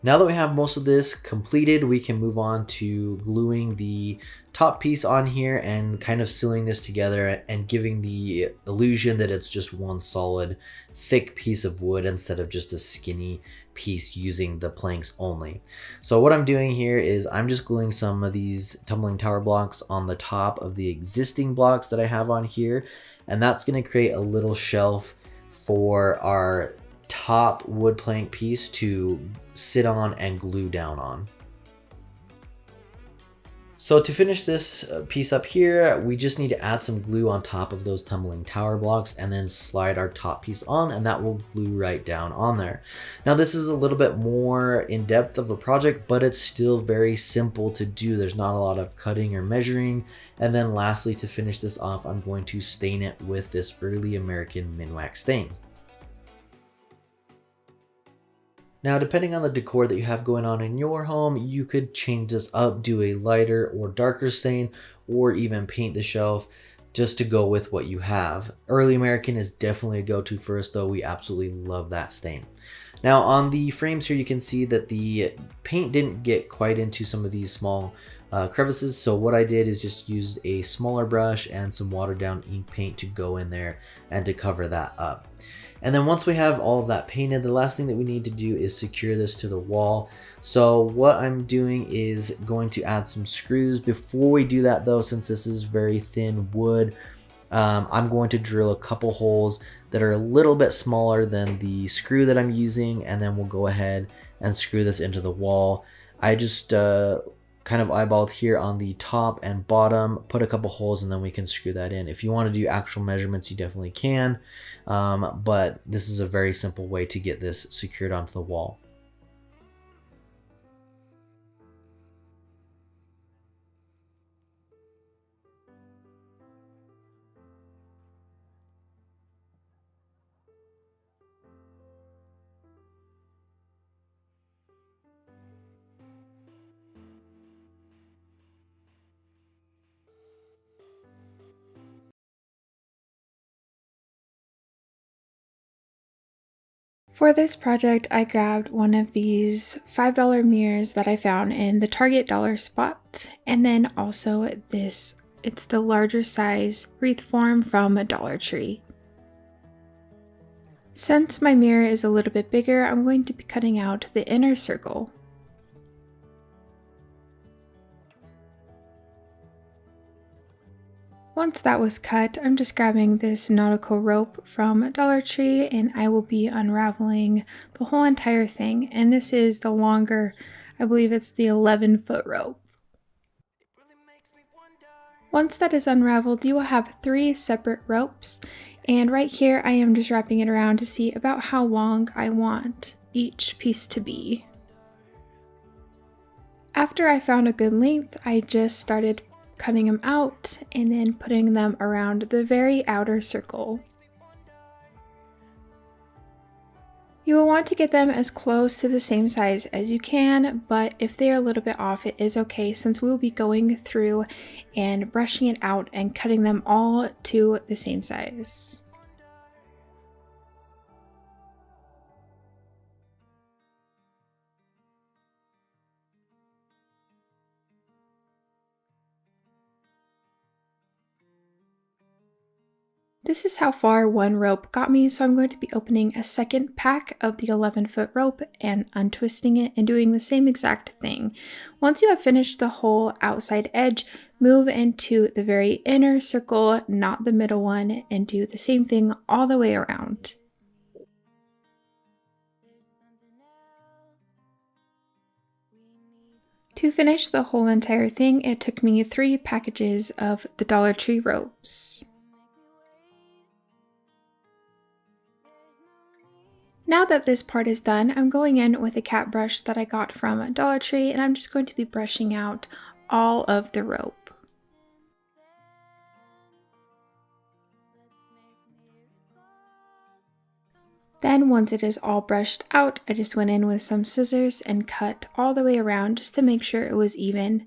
Now that we have most of this completed, we can move on to gluing the top piece on here and kind of sealing this together and giving the illusion that it's just one solid thick piece of wood instead of just a skinny piece using the planks only. So what I'm doing here is I'm just gluing some of these tumbling tower blocks on the top of the existing blocks that I have on here, and that's going to create a little shelf for our top wood plank piece to sit on and glue down on. So to finish this piece up here, we just need to add some glue on top of those tumbling tower blocks and then slide our top piece on, and that will glue right down on there. Now this is a little bit more in depth of a project, but it's still very simple to do. There's not a lot of cutting or measuring. And then lastly, to finish this off, I'm going to stain it with this early American Minwax stain. Now, depending on the decor that you have going on in your home, you could change this up, do a lighter or darker stain, or even paint the shelf just to go with what you have. Early American is definitely a go-to for us though. We absolutely love that stain. Now on the frames here, you can see that the paint didn't get quite into some of these small crevices. So what I did is just used a smaller brush and some watered down ink paint to go in there and to cover that up. And then once we have all of that painted, the last thing that we need to do is secure this to the wall. So what I'm doing is going to add some screws. Before we do that though, since this is very thin wood, I'm going to drill a couple holes that are a little bit smaller than the screw that I'm using, and then we'll go ahead and screw this into the wall. I just kind of eyeballed here on the top and bottom, put a couple holes, and then we can screw that in. If you want to do actual measurements, you definitely can, but this is a very simple way to get this secured onto the wall. For this project, I grabbed one of these $5 mirrors that I found in the Target dollar spot, and then also this, it's the larger size wreath form from Dollar Tree. Since my mirror is a little bit bigger, I'm going to be cutting out the inner circle. Once that was cut, I'm just grabbing this nautical rope from Dollar Tree, and I will be unraveling the whole entire thing. And this is the longer, I believe it's the 11-foot rope. Once that is unraveled, you will have 3 separate ropes. And right here, I am just wrapping it around to see about how long I want each piece to be. After I found a good length, I just started cutting them out and then putting them around the very outer circle. You will want to get them as close to the same size as you can, but if they are a little bit off, it is okay since we will be going through and brushing it out and cutting them all to the same size. This is how far one rope got me, so I'm going to be opening a second pack of the 11-foot rope and untwisting it and doing the same exact thing. Once you have finished the whole outside edge, move into the very inner circle, not the middle one, and do the same thing all the way around. To finish the whole entire thing, it took me 3 packages of the Dollar Tree ropes. Now that this part is done, I'm going in with a cat brush that I got from Dollar Tree, and I'm just going to be brushing out all of the rope. Then once it is all brushed out, I just went in with some scissors and cut all the way around just to make sure it was even.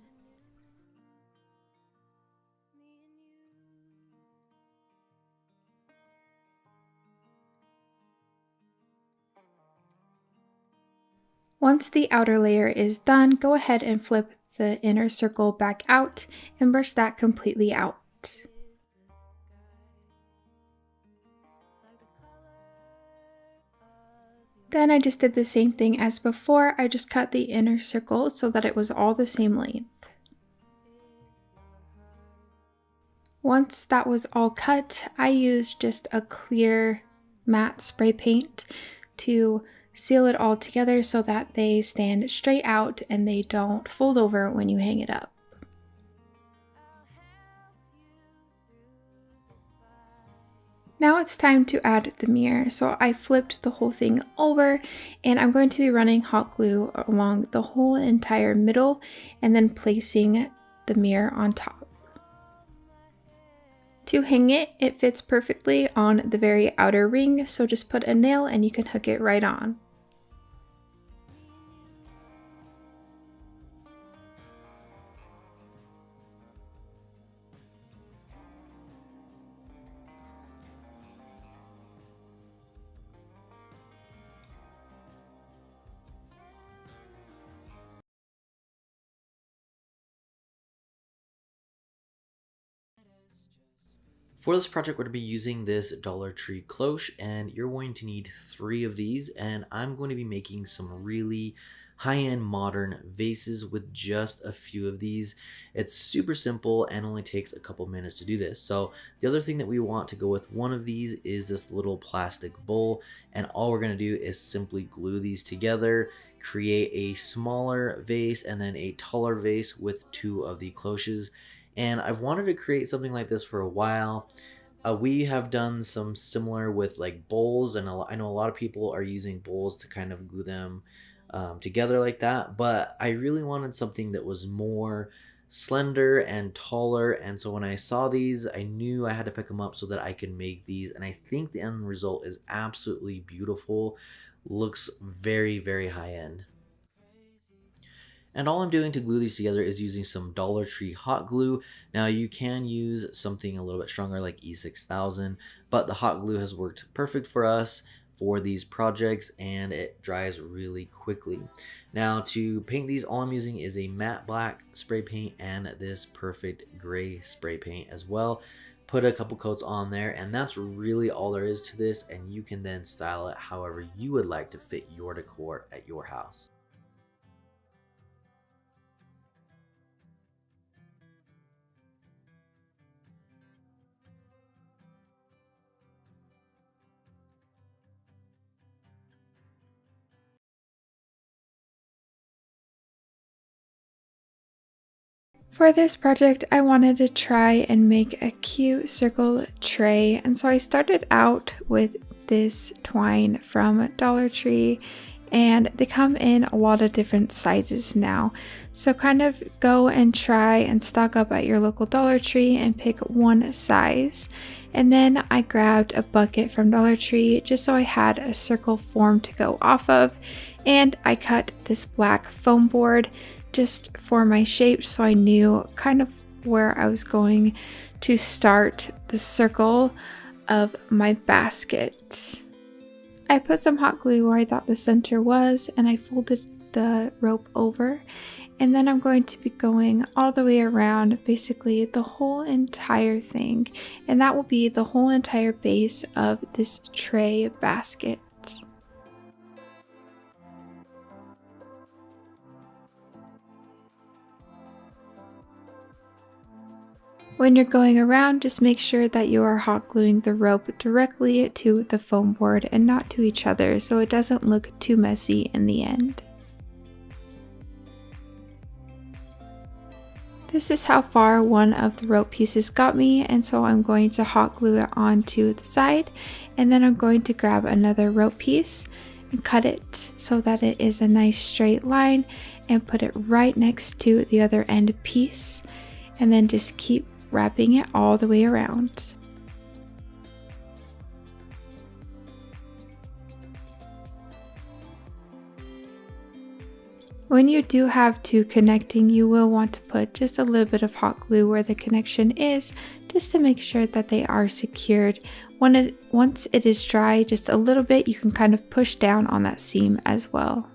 Once the outer layer is done, go ahead and flip the inner circle back out and brush that completely out. Then I just did the same thing as before. I just cut the inner circle so that it was all the same length. Once that was all cut, I used just a clear matte spray paint to seal it all together so that they stand straight out and they don't fold over when you hang it up. Now it's time to add the mirror. So I flipped the whole thing over and I'm going to be running hot glue along the whole entire middle and then placing the mirror on top. To hang it, it fits perfectly on the very outer ring, so just put a nail and you can hook it right on. For this project, we're going to be using this Dollar Tree cloche, and you're going to need 3 of these, and I'm going to be making some really high-end modern vases with just a few of these. It's super simple and only takes a couple minutes to do this. So the other thing that we want to go with one of these is this little plastic bowl, and all we're going to do is simply glue these together, create a smaller vase and then a taller vase with 2 of the cloches. And I've wanted to create something like this for a while. We have done some similar with like bowls, and I know a lot of people are using bowls to kind of glue them together like that, but I really wanted something that was more slender and taller, and so when I saw these, I knew I had to pick them up so that I could make these, and I think the end result is absolutely beautiful. Looks very, very high end. And all I'm doing to glue these together is using some Dollar Tree hot glue. Now you can use something a little bit stronger like E6000, but the hot glue has worked perfect for us for these projects and it dries really quickly. Now to paint these, all I'm using is a matte black spray paint and this perfect gray spray paint as well. Put a couple coats on there, and that's really all there is to this, and you can then style it however you would like to fit your decor at your house. For this project, I wanted to try and make a cute circle tray, and so I started out with this twine from Dollar Tree, and they come in a lot of different sizes now. So kind of go and try and stock up at your local Dollar Tree and pick one size. And then I grabbed a bucket from Dollar Tree just so I had a circle form to go off of. And I cut this black foam board just for my shape so I knew kind of where I was going to start the circle of my basket. I put some hot glue where I thought the center was, and I folded the rope over, and then I'm going to be going all the way around basically the whole entire thing, and that will be the whole entire base of this tray basket. When you're going around, just make sure that you are hot gluing the rope directly to the foam board and not to each other so it doesn't look too messy in the end. This is how far one of the rope pieces got me, and so I'm going to hot glue it onto the side, and then I'm going to grab another rope piece and cut it so that it is a nice straight line and put it right next to the other end piece, and then just keep wrapping it all the way around. When you do have two connecting, you will want to put just a little bit of hot glue where the connection is, just to make sure that they are secured. Once it is dry, just a little bit, you can kind of push down on that seam as well.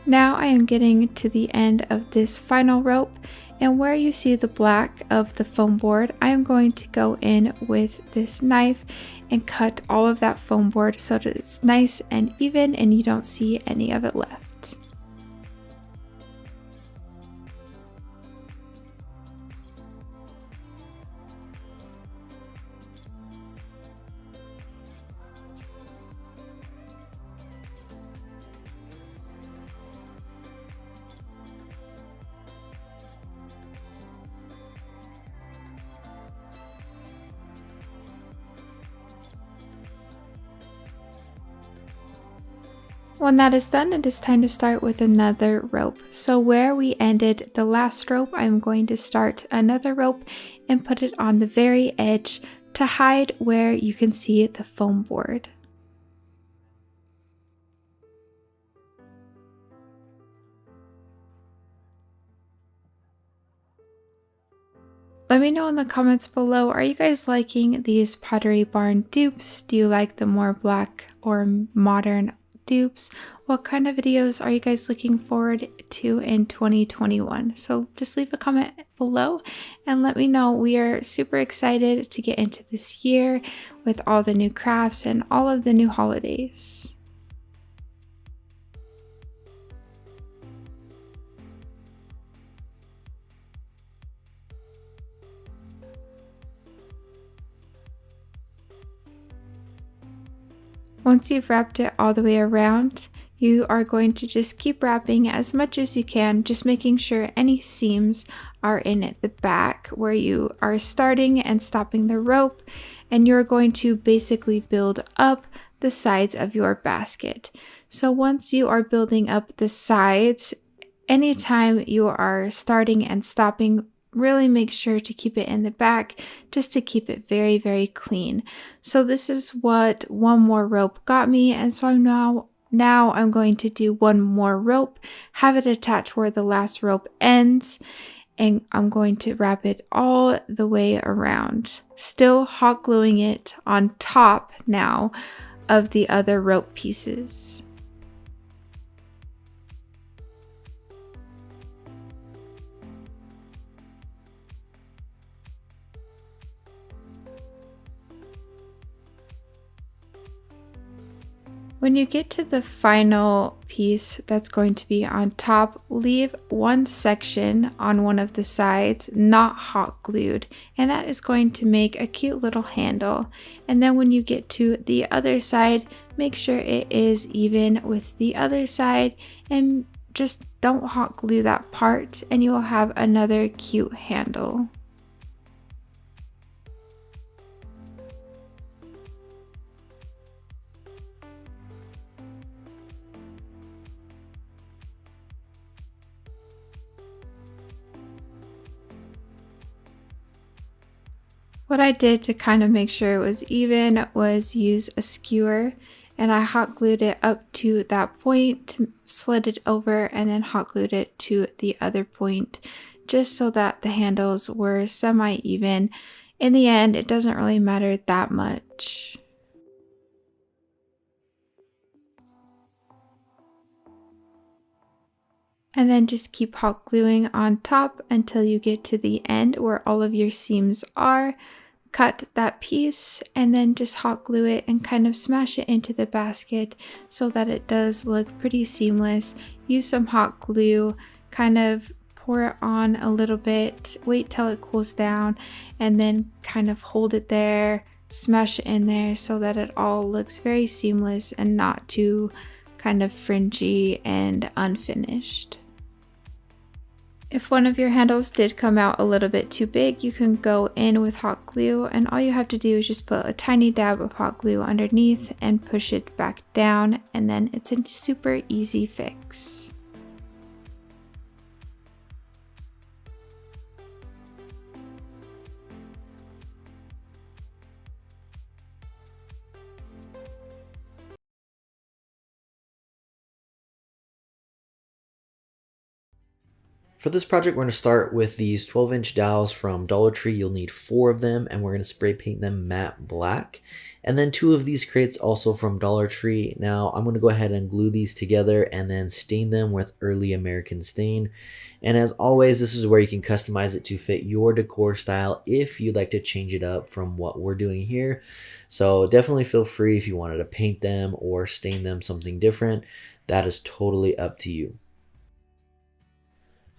Now I am getting to the end of this final rope, and where you see the black of the foam board, I am going to go in with this knife and cut all of that foam board so that it's nice and even and you don't see any of it left. When that is done, it is time to start with another rope. So where we ended the last rope, I'm going to start another rope and put it on the very edge to hide where you can see the foam board. Let me know in the comments below, are you guys liking these Pottery Barn dupes? Do you like the more black or modern dupes? What kind of videos are you guys looking forward to in 2021? So just leave a comment below and let me know. We are super excited to get into this year with all the new crafts and all of the new holidays. Once you've wrapped it all the way around, you are going to just keep wrapping as much as you can, just making sure any seams are in at the back where you are starting and stopping the rope, and you're going to basically build up the sides of your basket. So once you are building up the sides, anytime you are starting and stopping, really make sure to keep it in the back just to keep it very, very clean. So this is what one more rope got me, and so now I'm going to do one more rope, have it attached where the last rope ends, and I'm going to wrap it all the way around, still hot gluing it on top now of the other rope pieces. When you get to the final piece that's going to be on top, leave one section on one of the sides not hot glued, and that is going to make a cute little handle. And then when you get to the other side, make sure it is even with the other side and just don't hot glue that part and you will have another cute handle. What I did to kind of make sure it was even was use a skewer, and I hot glued it up to that point, slid it over, and then hot glued it to the other point just so that the handles were semi-even. In the end, it doesn't really matter that much. And then just keep hot gluing on top until you get to the end where all of your seams are. Cut that piece and then just hot glue it and kind of smash it into the basket so that it does look pretty seamless. Use some hot glue, kind of pour it on a little bit, wait till it cools down, and then kind of hold it there, smash it in there so that it all looks very seamless and not too kind of fringy and unfinished. If one of your handles did come out a little bit too big, you can go in with hot glue, and all you have to do is just put a tiny dab of hot glue underneath and push it back down, and then it's a super easy fix. For this project, we're going to start with these 12-inch dowels from Dollar Tree. You'll need 4 of them, and we're going to spray paint them matte black. And then 2 of these crates also from Dollar Tree. Now, I'm going to go ahead and glue these together and then stain them with Early American Stain. And as always, this is where you can customize it to fit your decor style if you'd like to change it up from what we're doing here. So definitely feel free if you wanted to paint them or stain them something different. That is totally up to you.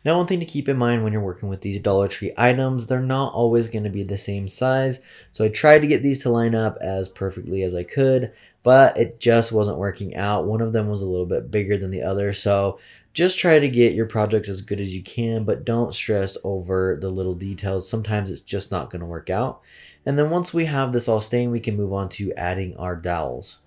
Now, one thing to keep in mind when you're working with these Dollar Tree items, they're not always going to be the same size. So I tried to get these to line up as perfectly as I could, but it just wasn't working out. One of them was a little bit bigger than the other. So just try to get your projects as good as you can, but don't stress over the little details. Sometimes it's just not going to work out. And then once we have this all stained, we can move on to adding our dowels.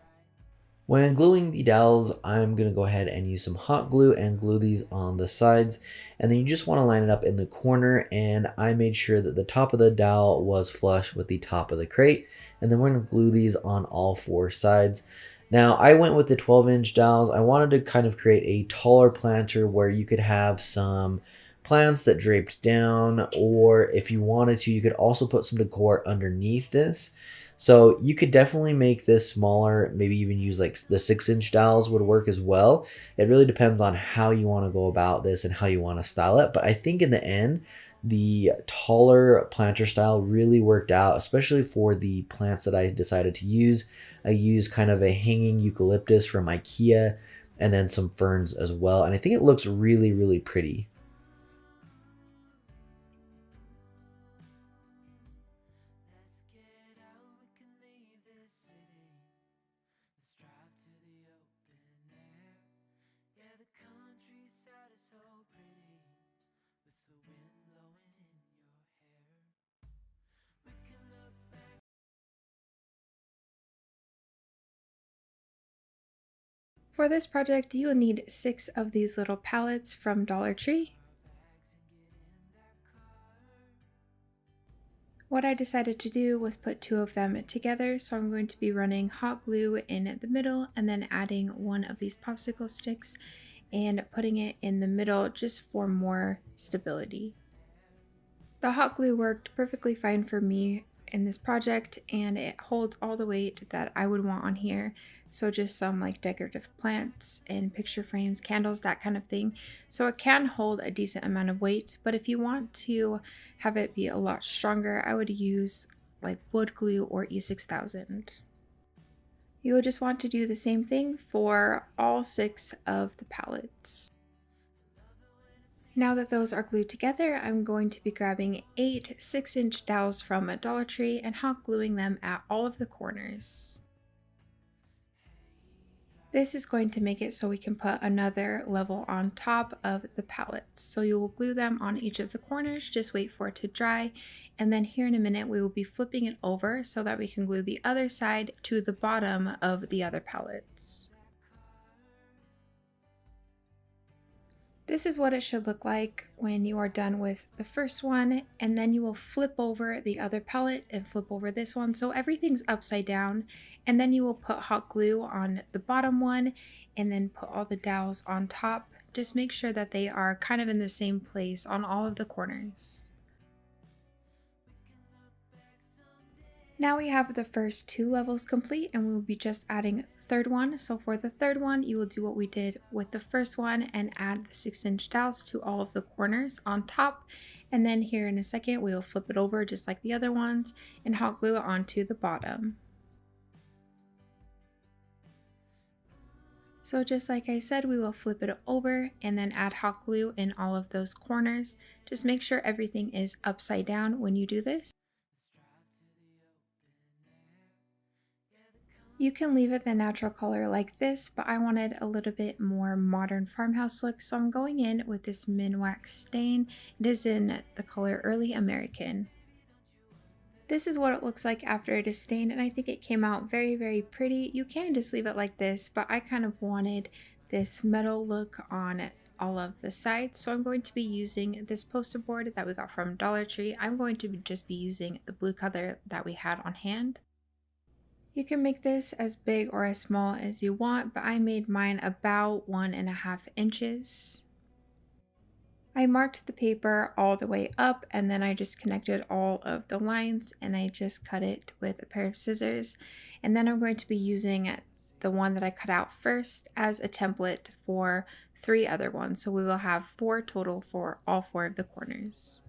When gluing the dowels, I'm going to go ahead and use some hot glue and glue these on the sides. And then you just want to line it up in the corner, and I made sure that the top of the dowel was flush with the top of the crate. And then we're going to glue these on all 4 sides. Now, I went with the 12-inch dowels. I wanted to kind of create a taller planter where you could have some plants that draped down, or if you wanted to, you could also put some decor underneath this. So you could definitely make this smaller, maybe even use like the 6-inch dowels would work as well. It really depends on how you want to go about this and how you want to style it. But I think in the end, the taller planter style really worked out, especially for the plants that I decided to use. I used kind of a hanging eucalyptus from IKEA and then some ferns as well. And I think it looks really, really pretty. For this project, you will need 6 of these little pallets from Dollar Tree. What I decided to do was put 2 of them together, so I'm going to be running hot glue in the middle and then adding 1 of these popsicle sticks and putting it in the middle just for more stability. The hot glue worked perfectly fine for me in this project, and it holds all the weight that I would want on here. So just some like decorative plants and picture frames, candles, that kind of thing. So it can hold a decent amount of weight, but if you want to have it be a lot stronger, I would use like wood glue or E6000. You would just want to do the same thing for all 6 of the pallets. Now that those are glued together, I'm going to be grabbing 8 6-inch dowels from Dollar Tree and hot gluing them at all of the corners. This is going to make it so we can put another level on top of the pallets. So you will glue them on each of the corners, just wait for it to dry, and then here in a minute we will be flipping it over so that we can glue the other side to the bottom of the other pallets. This is what it should look like when you are done with the first one, and then you will flip over the other palette and flip over this one so everything's upside down, and then you will put hot glue on the bottom one and then put all the dowels on top. Just make sure that they are kind of in the same place on all of the corners. Now we have the first 2 levels complete, and we will be just adding the third one. So for the third one, you will do what we did with the first one and add the 6-inch dowels to all of the corners on top. And then here in a second, we will flip it over just like the other ones and hot glue it onto the bottom. So just like I said, we will flip it over and then add hot glue in all of those corners. Just make sure everything is upside down when you do this. You can leave it the natural color like this, but I wanted a little bit more modern farmhouse look, so I'm going in with this Minwax stain. It is in the color Early American. This is what it looks like after it is stained, and I think it came out very, very pretty. You can just leave it like this, but I kind of wanted this metal look on all of the sides, so I'm going to be using this poster board that we got from Dollar Tree. I'm going to just be using the blue color that we had on hand. You can make this as big or as small as you want, but I made mine about 1.5 inches. I marked the paper all the way up, and then I just connected all of the lines and I just cut it with a pair of scissors. And then I'm going to be using the one that I cut out first as a template for 3 other ones. So we will have 4 total for all 4 of the corners.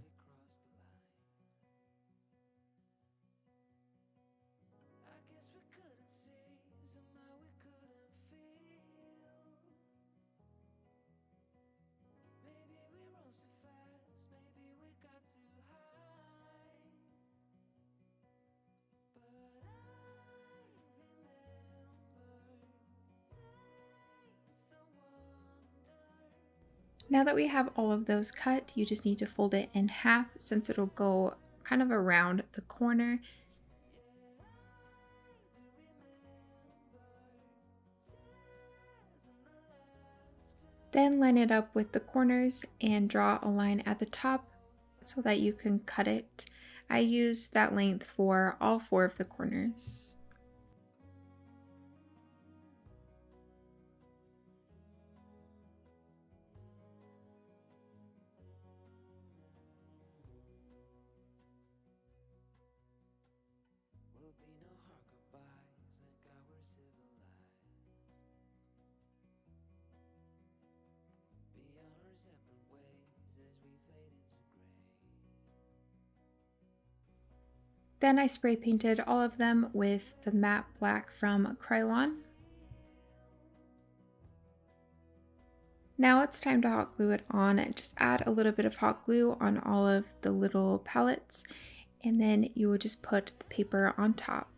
Now that we have all of those cut, you just need to fold it in half since it'll go kind of around the corner. Then line it up with the corners and draw a line at the top so that you can cut it. I use that length for all 4 of the corners. Then I spray painted all of them with the matte black from Krylon. Now it's time to hot glue it on. Just add a little bit of hot glue on all of the little pallets, and then you will just put the paper on top.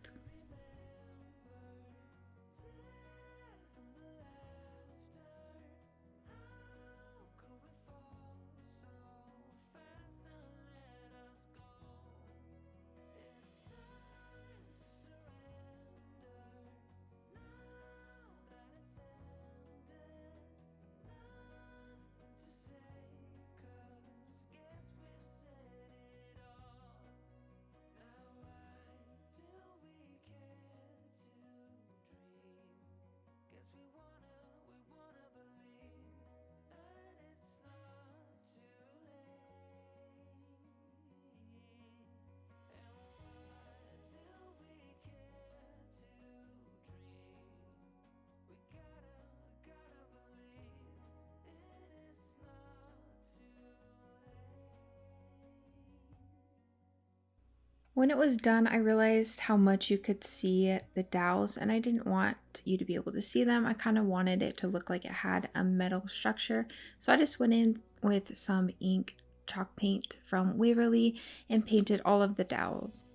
When it was done, I realized how much you could see the dowels, and I didn't want you to be able to see them. I kind of wanted it to look like it had a metal structure. So I just went in with some ink chalk paint from Waverly and painted all of the dowels.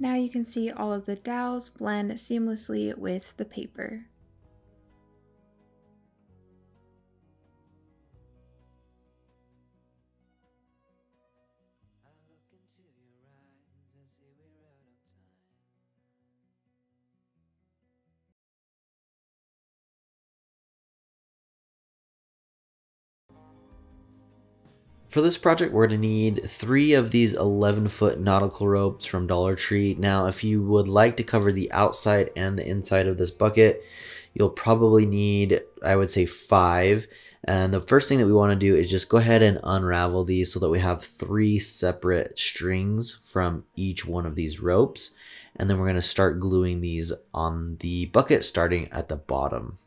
Now you can see all of the dowels blend seamlessly with the paper. For this project, we're going to need 3 of these 11-foot nautical ropes from Dollar Tree. Now, if you would like to cover the outside and the inside of this bucket, you'll probably need, I would say, 5. And the first thing that we want to do is just go ahead and unravel these so that we have 3 separate strings from each one of these ropes. And then we're going to start gluing these on the bucket starting at the bottom.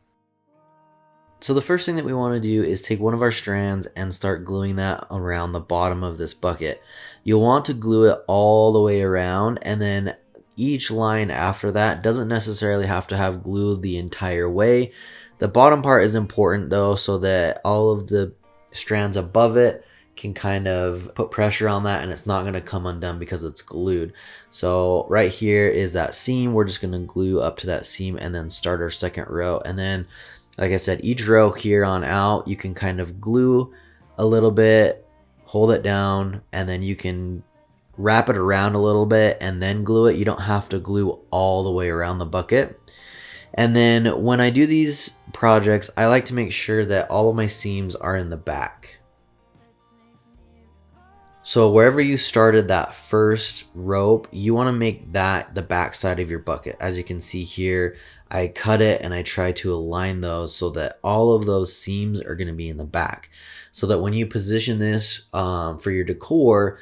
So the first thing that we want to do is take one of our strands and start gluing that around the bottom of this bucket. You'll want to glue it all the way around, and then each line after that doesn't necessarily have to have glue the entire way. The bottom part is important though, so that all of the strands above it can kind of put pressure on that and it's not going to come undone because it's glued. So right here is that seam. We're just going to glue up to that seam and then start our second row. And then, like I said, each row here on out, you can kind of glue a little bit, hold it down, and then you can wrap it around a little bit and then glue it. You don't have to glue all the way around the bucket. And then when I do these projects, I like to make sure that all of my seams are in the back. So wherever you started that first rope, you want to make that the back side of your bucket. As you can see here, I cut it and I try to align those so that all of those seams are going to be in the back. So that when you position this for your decor,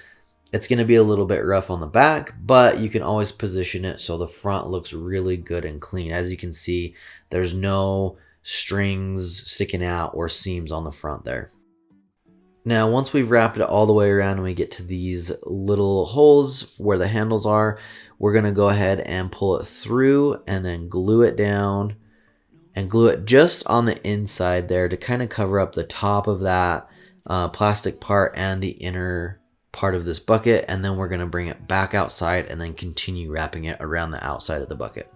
it's going to be a little bit rough on the back, but you can always position it so the front looks really good and clean. As you can see, there's no strings sticking out or seams on the front there. Now, once we've wrapped it all the way around and we get to these little holes where the handles are, we're going to go ahead and pull it through and then glue it down and glue it just on the inside there to kind of cover up the top of that plastic part and the inner part of this bucket. And then we're going to bring it back outside and then continue wrapping it around the outside of the bucket.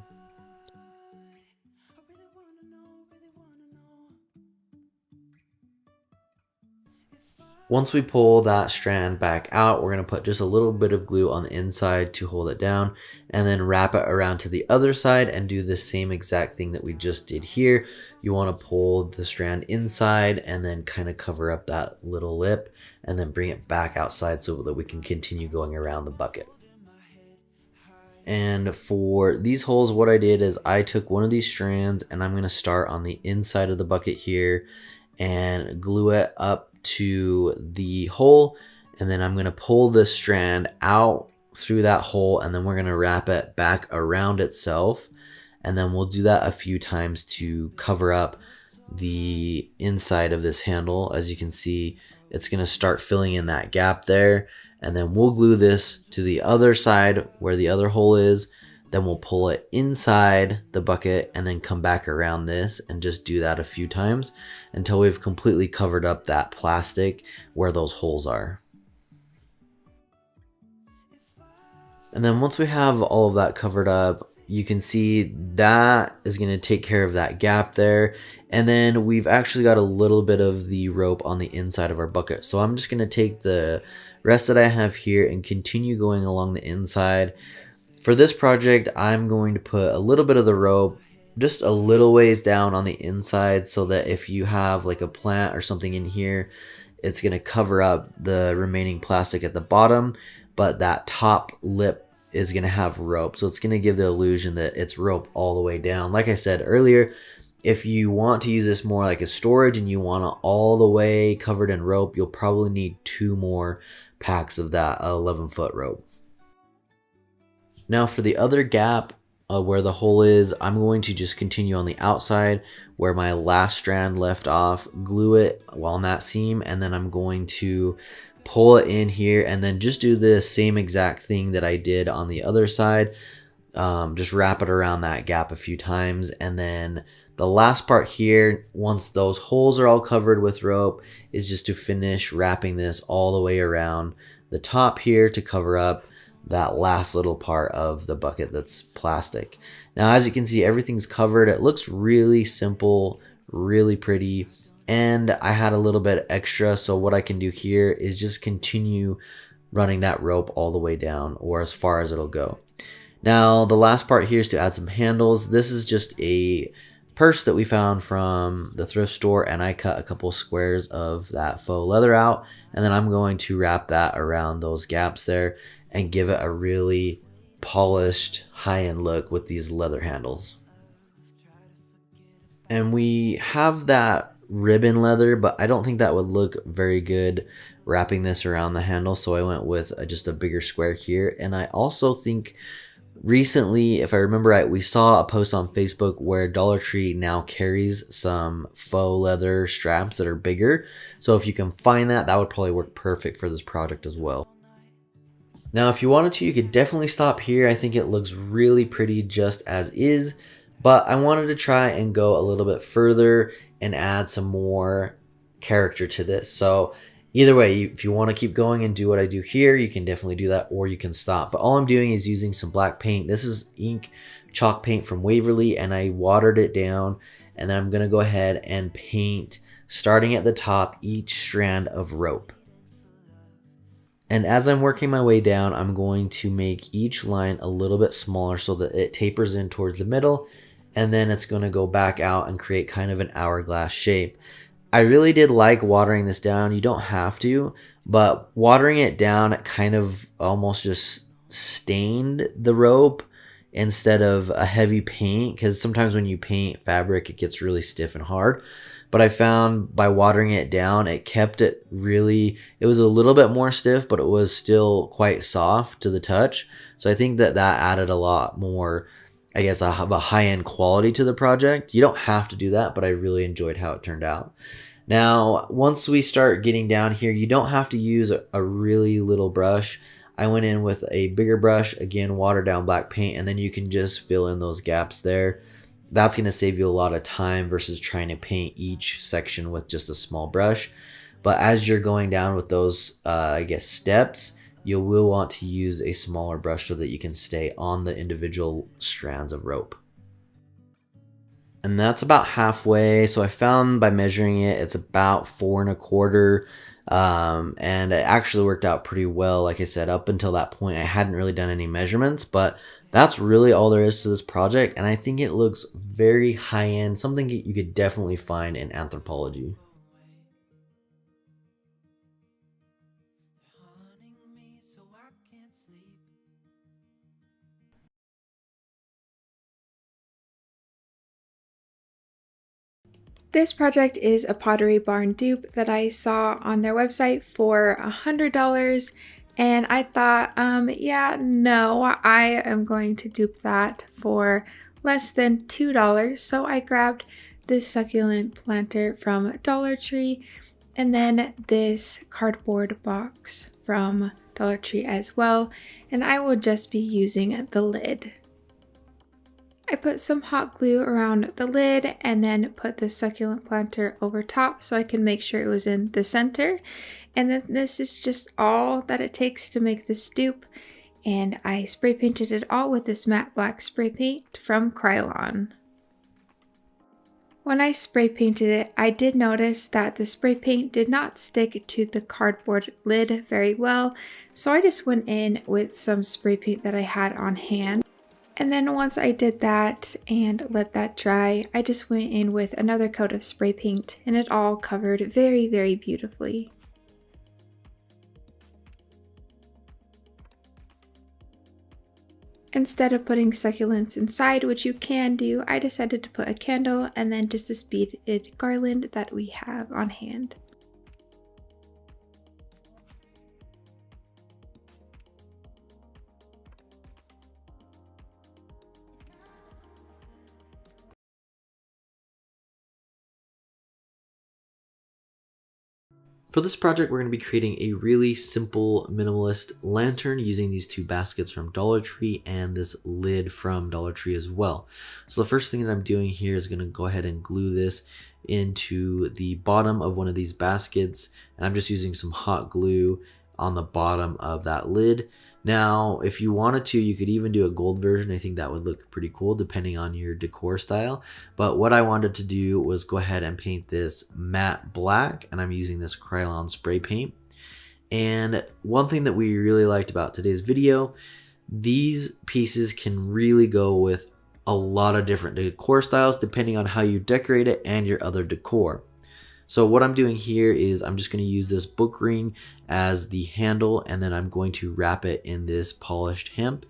Once we pull that strand back out, we're going to put just a little bit of glue on the inside to hold it down and then wrap it around to the other side and do the same exact thing that we just did here. You want to pull the strand inside and then kind of cover up that little lip and then bring it back outside so that we can continue going around the bucket. And for these holes, what I did is I took one of these strands and I'm going to start on the inside of the bucket here and glue it up to the hole, and then I'm going to pull this strand out through that hole and then we're going to wrap it back around itself, and then we'll do that a few times to cover up the inside of this handle. As you can see, it's going to start filling in that gap there, and then we'll glue this to the other side where the other hole is. Then we'll pull it inside the bucket and then come back around this and just do that a few times until we've completely covered up that plastic where those holes are. And then once we have all of that covered up, you can see that is going to take care of that gap there. And then we've actually got a little bit of the rope on the inside of our bucket. So I'm just going to take the rest that I have here and continue going along the inside. For this project, I'm going to put a little bit of the rope just a little ways down on the inside so that if you have like a plant or something in here, it's going to cover up the remaining plastic at the bottom, but that top lip is going to have rope. So it's going to give the illusion that it's rope all the way down. Like I said earlier, if you want to use this more like a storage and you want it all the way covered in rope, you'll probably need 2 more packs of that 11-foot rope. Now for the other gap where the hole is, I'm going to just continue on the outside where my last strand left off, glue it on that seam, and then I'm going to pull it in here and then just do the same exact thing that I did on the other side. Just wrap it around that gap a few times, and then the last part here, once those holes are all covered with rope, is just to finish wrapping this all the way around the top here to cover up that last little part of the bucket that's plastic. Now, as you can see, everything's covered. It looks really simple, really pretty, and I had a little bit extra, so what I can do here is just continue running that rope all the way down, or as far as it'll go. Now, the last part here is to add some handles. This is just a purse that we found from the thrift store, and I cut a couple squares of that faux leather out, and then I'm going to wrap that around those gaps there and give it a really polished high-end look with these leather handles. And we have that ribbon leather, but I don't think that would look very good wrapping this around the handle, so I went with just a bigger square here. And I also think recently, if I remember right, we saw a post on Facebook where Dollar Tree now carries some faux leather straps that are bigger. So if you can find that, that would probably work perfect for this project as well. Now, if you wanted to, you could definitely stop here. I think it looks really pretty just as is, but I wanted to try and go a little bit further and add some more character to this. So either way, if you want to keep going and do what I do here, you can definitely do that, or you can stop. But all I'm doing is using some black paint. This is ink chalk paint from Waverly, and I watered it down, and then I'm going to go ahead and paint, starting at the top, each strand of rope. And as I'm working my way down, I'm going to make each line a little bit smaller so that it tapers in towards the middle, and then it's going to go back out and create kind of an hourglass shape. I really did like watering this down. You don't have to, but watering it down, it kind of almost just stained the rope instead of a heavy paint, because sometimes when you paint fabric, it gets really stiff and hard. But I found by watering it down, it kept it really, it was a little bit more stiff, but it was still quite soft to the touch. So I think that that added a lot more, I guess, a high-end quality to the project. You don't have to do that, but I really enjoyed how it turned out. Now, once we start getting down here, you don't have to use a really little brush. I went in with a bigger brush, again, watered down black paint, and then you can just fill in those gaps there. That's going to save you a lot of time versus trying to paint each section with just a small brush. But as you're going down with those, I guess, steps, you will want to use a smaller brush so that you can stay on the individual strands of rope. And that's about halfway. So I found by measuring it, it's about 4 1/4. And it actually worked out pretty well. Like I said, up until that point, I hadn't really done any measurements, but that's really all there is to this project. And I think it looks very high end, something you could definitely find in Anthropologie. This project is a Pottery Barn dupe that I saw on their website for $100, and I thought, yeah, no, I am going to dupe that for less than $2. So I grabbed this succulent planter from Dollar Tree, and then this cardboard box from Dollar Tree as well, and I will just be using the lid. I put some hot glue around the lid and then put the succulent planter over top so I can make sure it was in the center. And then this is just all that it takes to make this dupe. And I spray painted it all with this matte black spray paint from Krylon. When I spray painted it, I did notice that the spray paint did not stick to the cardboard lid very well. So I just went in with some spray paint that I had on hand. And then once I did that and let that dry, I just went in with another coat of spray paint, and it all covered very, very beautifully. Instead of putting succulents inside, which you can do, I decided to put a candle and then just this beaded garland that we have on hand. For this project, we're going to be creating a really simple minimalist lantern using these 2 baskets from Dollar Tree and this lid from Dollar Tree as well. So the first thing that I'm doing here is going to go ahead and glue this into the bottom of one of these baskets, and I'm just using some hot glue on the bottom of that lid. Now, if you wanted to, you could even do a gold version. I think that would look pretty cool depending on your decor style. But what I wanted to do was go ahead and paint this matte black, and I'm using this Krylon spray paint. And one thing that we really liked about today's video, these pieces can really go with a lot of different decor styles depending on how you decorate it and your other decor. So what I'm doing here is I'm just going to use this book ring as the handle, and then I'm going to wrap it in this polished hemp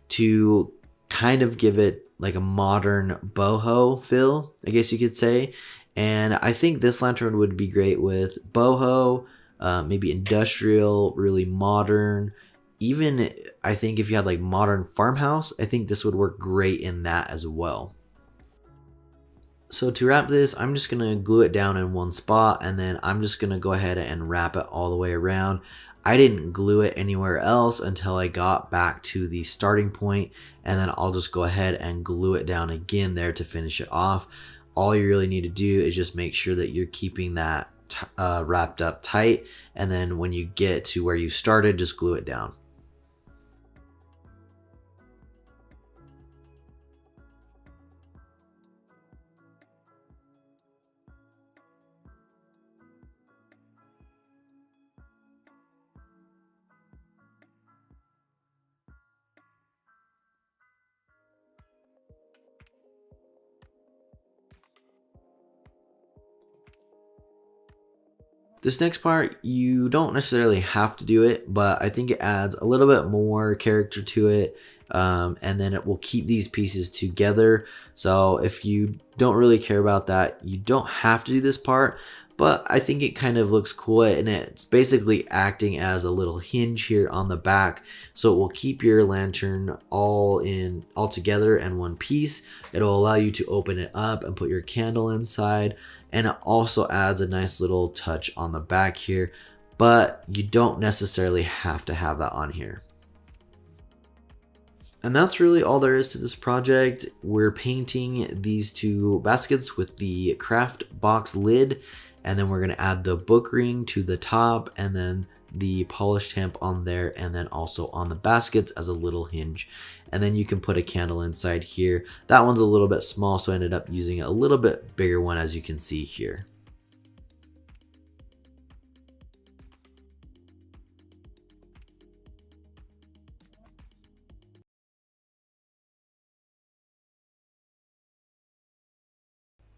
to kind of give it like a modern boho feel, I guess you could say. And I think this lantern would be great with boho, maybe industrial, really modern. Even I think if you had like modern farmhouse, I think this would work great in that as well. So to wrap this, I'm just going to glue it down in one spot, and then I'm just going to go ahead and wrap it all the way around. I didn't glue it anywhere else until I got back to the starting point, and then I'll just go ahead and glue it down again there to finish it off. All you really need to do is just make sure that you're keeping that wrapped up tight, and then when you get to where you started, just glue it down. This next part, you don't necessarily have to do it, but I think it adds a little bit more character to it, and then it will keep these pieces together. So if you don't really care about that, you don't have to do this part, but I think it kind of looks cool, and it's basically acting as a little hinge here on the back, so it will keep your lantern all together in one piece. It'll allow you to open it up and put your candle inside, and it also adds a nice little touch on the back here, but you don't necessarily have to have that on here. And that's really all there is to this project. We're painting these two baskets with the craft box lid, and then we're going to add the book ring to the top, and then the polished hemp on there, and then also on the baskets as a little hinge. And then you can put a candle inside here. That one's a little bit small, so I ended up using a little bit bigger one, as you can see here.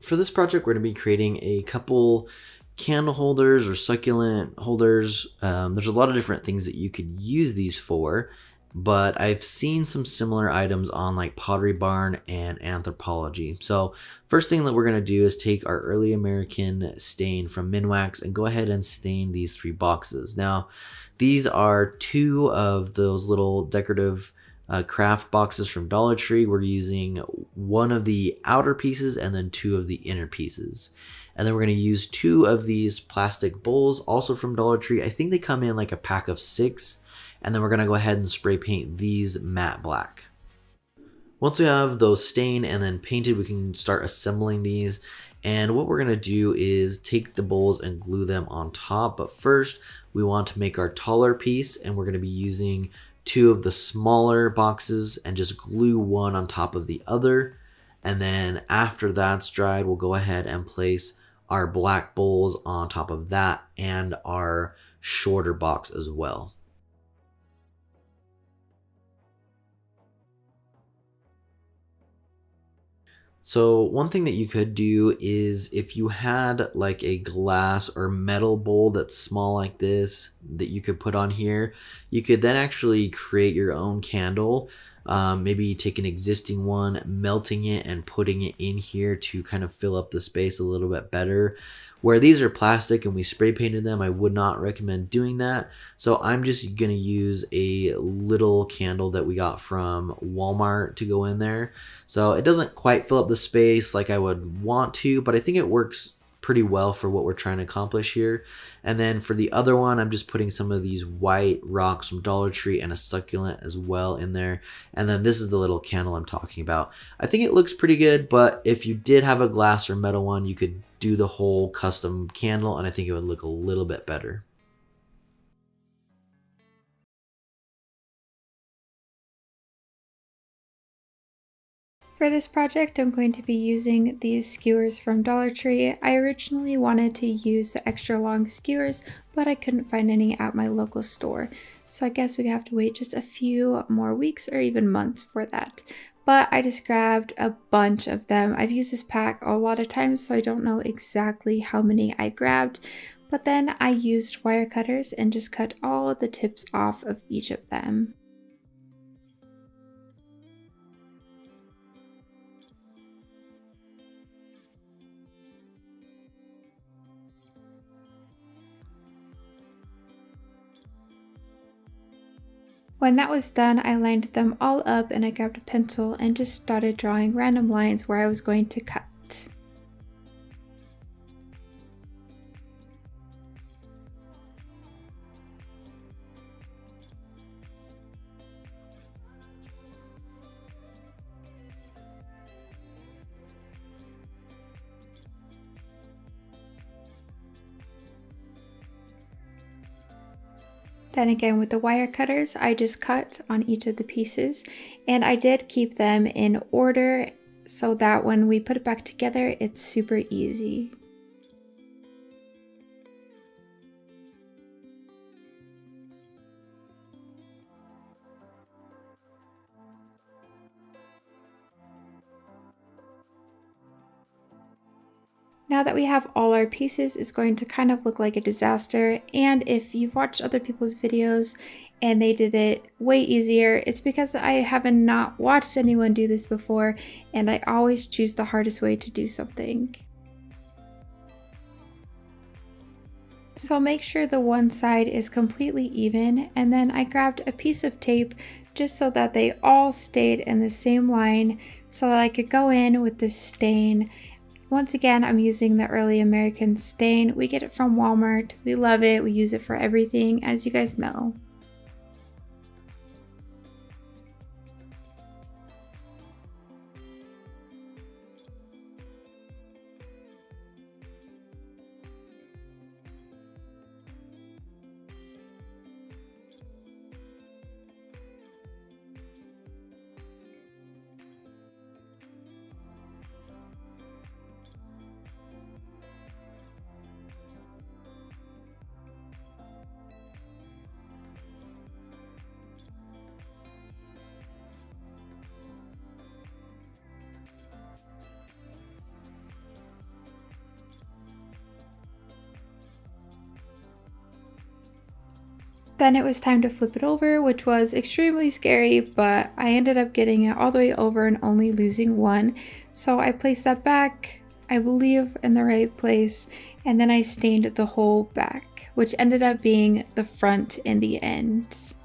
For this project, we're going to be creating a couple candle holders or succulent holders. There's a lot of different things that you could use these for, but I've seen some similar items on like Pottery Barn and Anthropology. So first thing that we're going to do is take our early American stain from Minwax and go ahead and stain these 3 boxes. Now, these are 2 of those little decorative craft boxes from Dollar Tree. We're using 1 of the outer pieces and then 2 of the inner pieces. And then we're going to use 2 of these plastic bowls, also from Dollar Tree. I think they come in like a pack of 6. And then we're going to go ahead and spray paint these matte black. Once we have those stained and then painted, we can start assembling these. And what we're going to do is take the bowls and glue them on top. But first, we want to make our taller piece, and we're going to be using 2 of the smaller boxes and just glue one on top of the other. And then after that's dried, we'll go ahead and place our black bowls on top of that and our shorter box as well. So one thing that you could do is if you had like a glass or metal bowl that's small like this that you could put on here, you could then actually create your own candle. Maybe take an existing one, melting it and putting it in here to kind of fill up the space a little bit better. Where these are plastic and we spray painted them, I would not recommend doing that. So I'm just going to use a little candle that we got from Walmart to go in there. So it doesn't quite fill up the space like I would want to, but I think it works pretty well for what we're trying to accomplish here. And then for the other one, I'm just putting some of these white rocks from Dollar Tree and a succulent as well in there. And then this is the little candle I'm talking about. I think it looks pretty good, but if you did have a glass or metal one, you could do the whole custom candle, and I think it would look a little bit better. For this project, I'm going to be using these skewers from Dollar Tree. I originally wanted to use the extra long skewers, but I couldn't find any at my local store. So I guess we have to wait just a few more weeks or even months for that. but I just grabbed a bunch of them. I've used this pack a lot of times, so I don't know exactly how many I grabbed, but then I used wire cutters and just cut all of the tips off of each of them. When that was done, I lined them all up and I grabbed a pencil and just started drawing random lines where I was going to cut. Then again with the wire cutters, I just cut on each of the pieces, and I did keep them in order so that when we put it back together, it's super easy. Now that we have all our pieces, it's going to kind of look like a disaster, and if you've watched other people's videos and they did it way easier, it's because I haven't not watched anyone do this before, and I always choose the hardest way to do something. So make sure the one side is completely even, and then I grabbed a piece of tape just so that they all stayed in the same line so that I could go in with this stain. Once again, I'm using the Early American stain. We get it from Walmart. We love it. We use it for everything, as you guys know. Then it was time to flip it over, which was extremely scary, but I ended up getting it all the way over and only losing one. So I placed that back, I believe, in the right place, and then I stained the whole back, which ended up being the front in the end.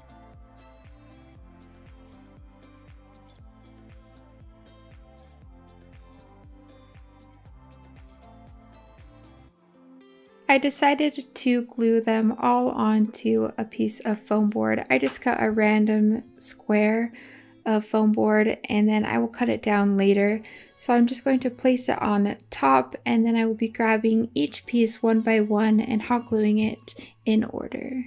I decided to glue them all onto a piece of foam board. I just cut a random square of foam board and then I will cut it down later. So I'm just going to place it on top and then I will be grabbing each piece one by one and hot gluing it in order.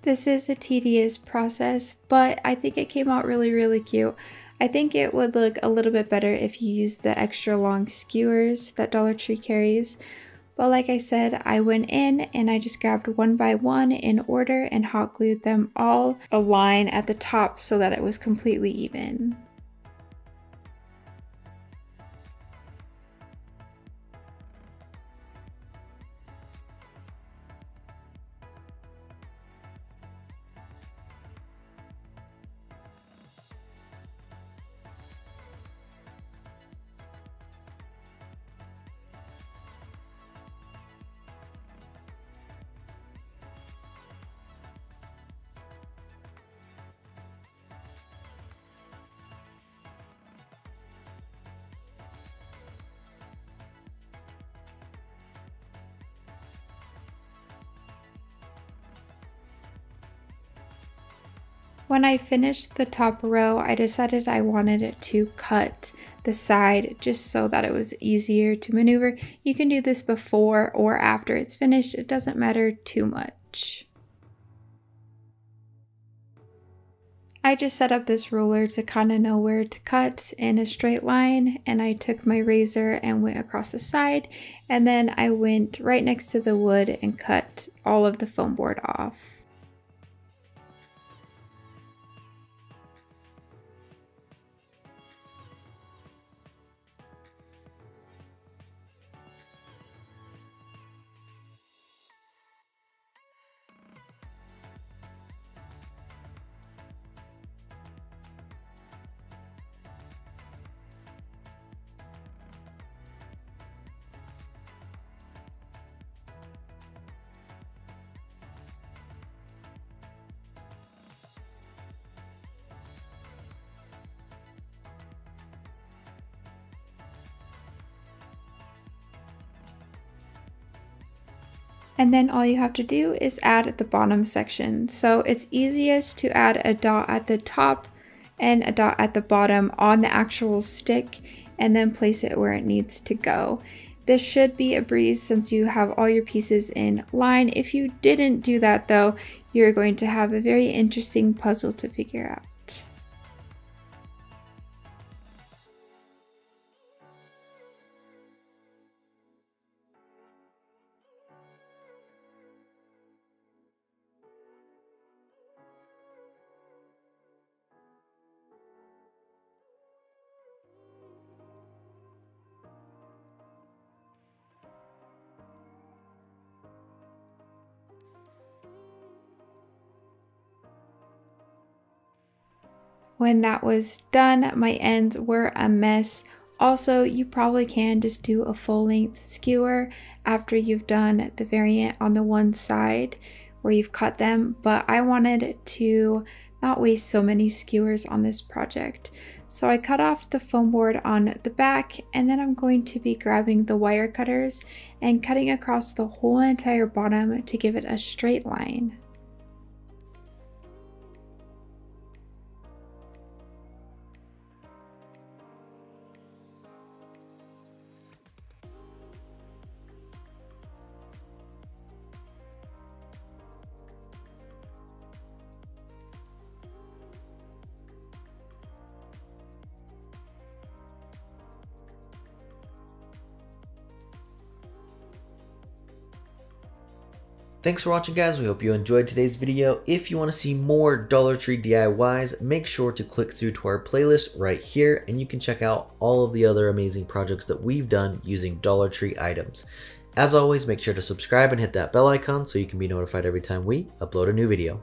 This is a tedious process, but I think it came out really cute. I think it would look a little bit better if you used the extra long skewers that Dollar Tree carries. But like I said, I went in and I just grabbed one by one in order and hot glued them all a line at the top so that it was completely even. When I finished the top row, I decided I wanted to cut the side just so that it was easier to maneuver. You can do this before or after it's finished, it doesn't matter too much. I just set up this ruler to kind of know where to cut in a straight line, and I took my razor and went across the side, and then I went right next to the wood and cut all of the foam board off. And then all you have to do is add the bottom section. So it's easiest to add a dot at the top and a dot at the bottom on the actual stick, and then place it where it needs to go. This should be a breeze since you have all your pieces in line. If you didn't do that though, you're going to have a very interesting puzzle to figure out. When that was done, my ends were a mess. Also, you probably can just do a full length skewer after you've done the variant on the one side where you've cut them, but I wanted to not waste so many skewers on this project. So I cut off the foam board on the back, and then I'm going to be grabbing the wire cutters and cutting across the whole entire bottom to give it a straight line. Thanks for watching, guys. We hope you enjoyed today's video. If you want to see more Dollar Tree DIYs, make sure to click through to our playlist right here, and you can check out all of the other amazing projects that we've done using Dollar Tree items. As always, make sure to subscribe and hit that bell icon so you can be notified every time we upload a new video.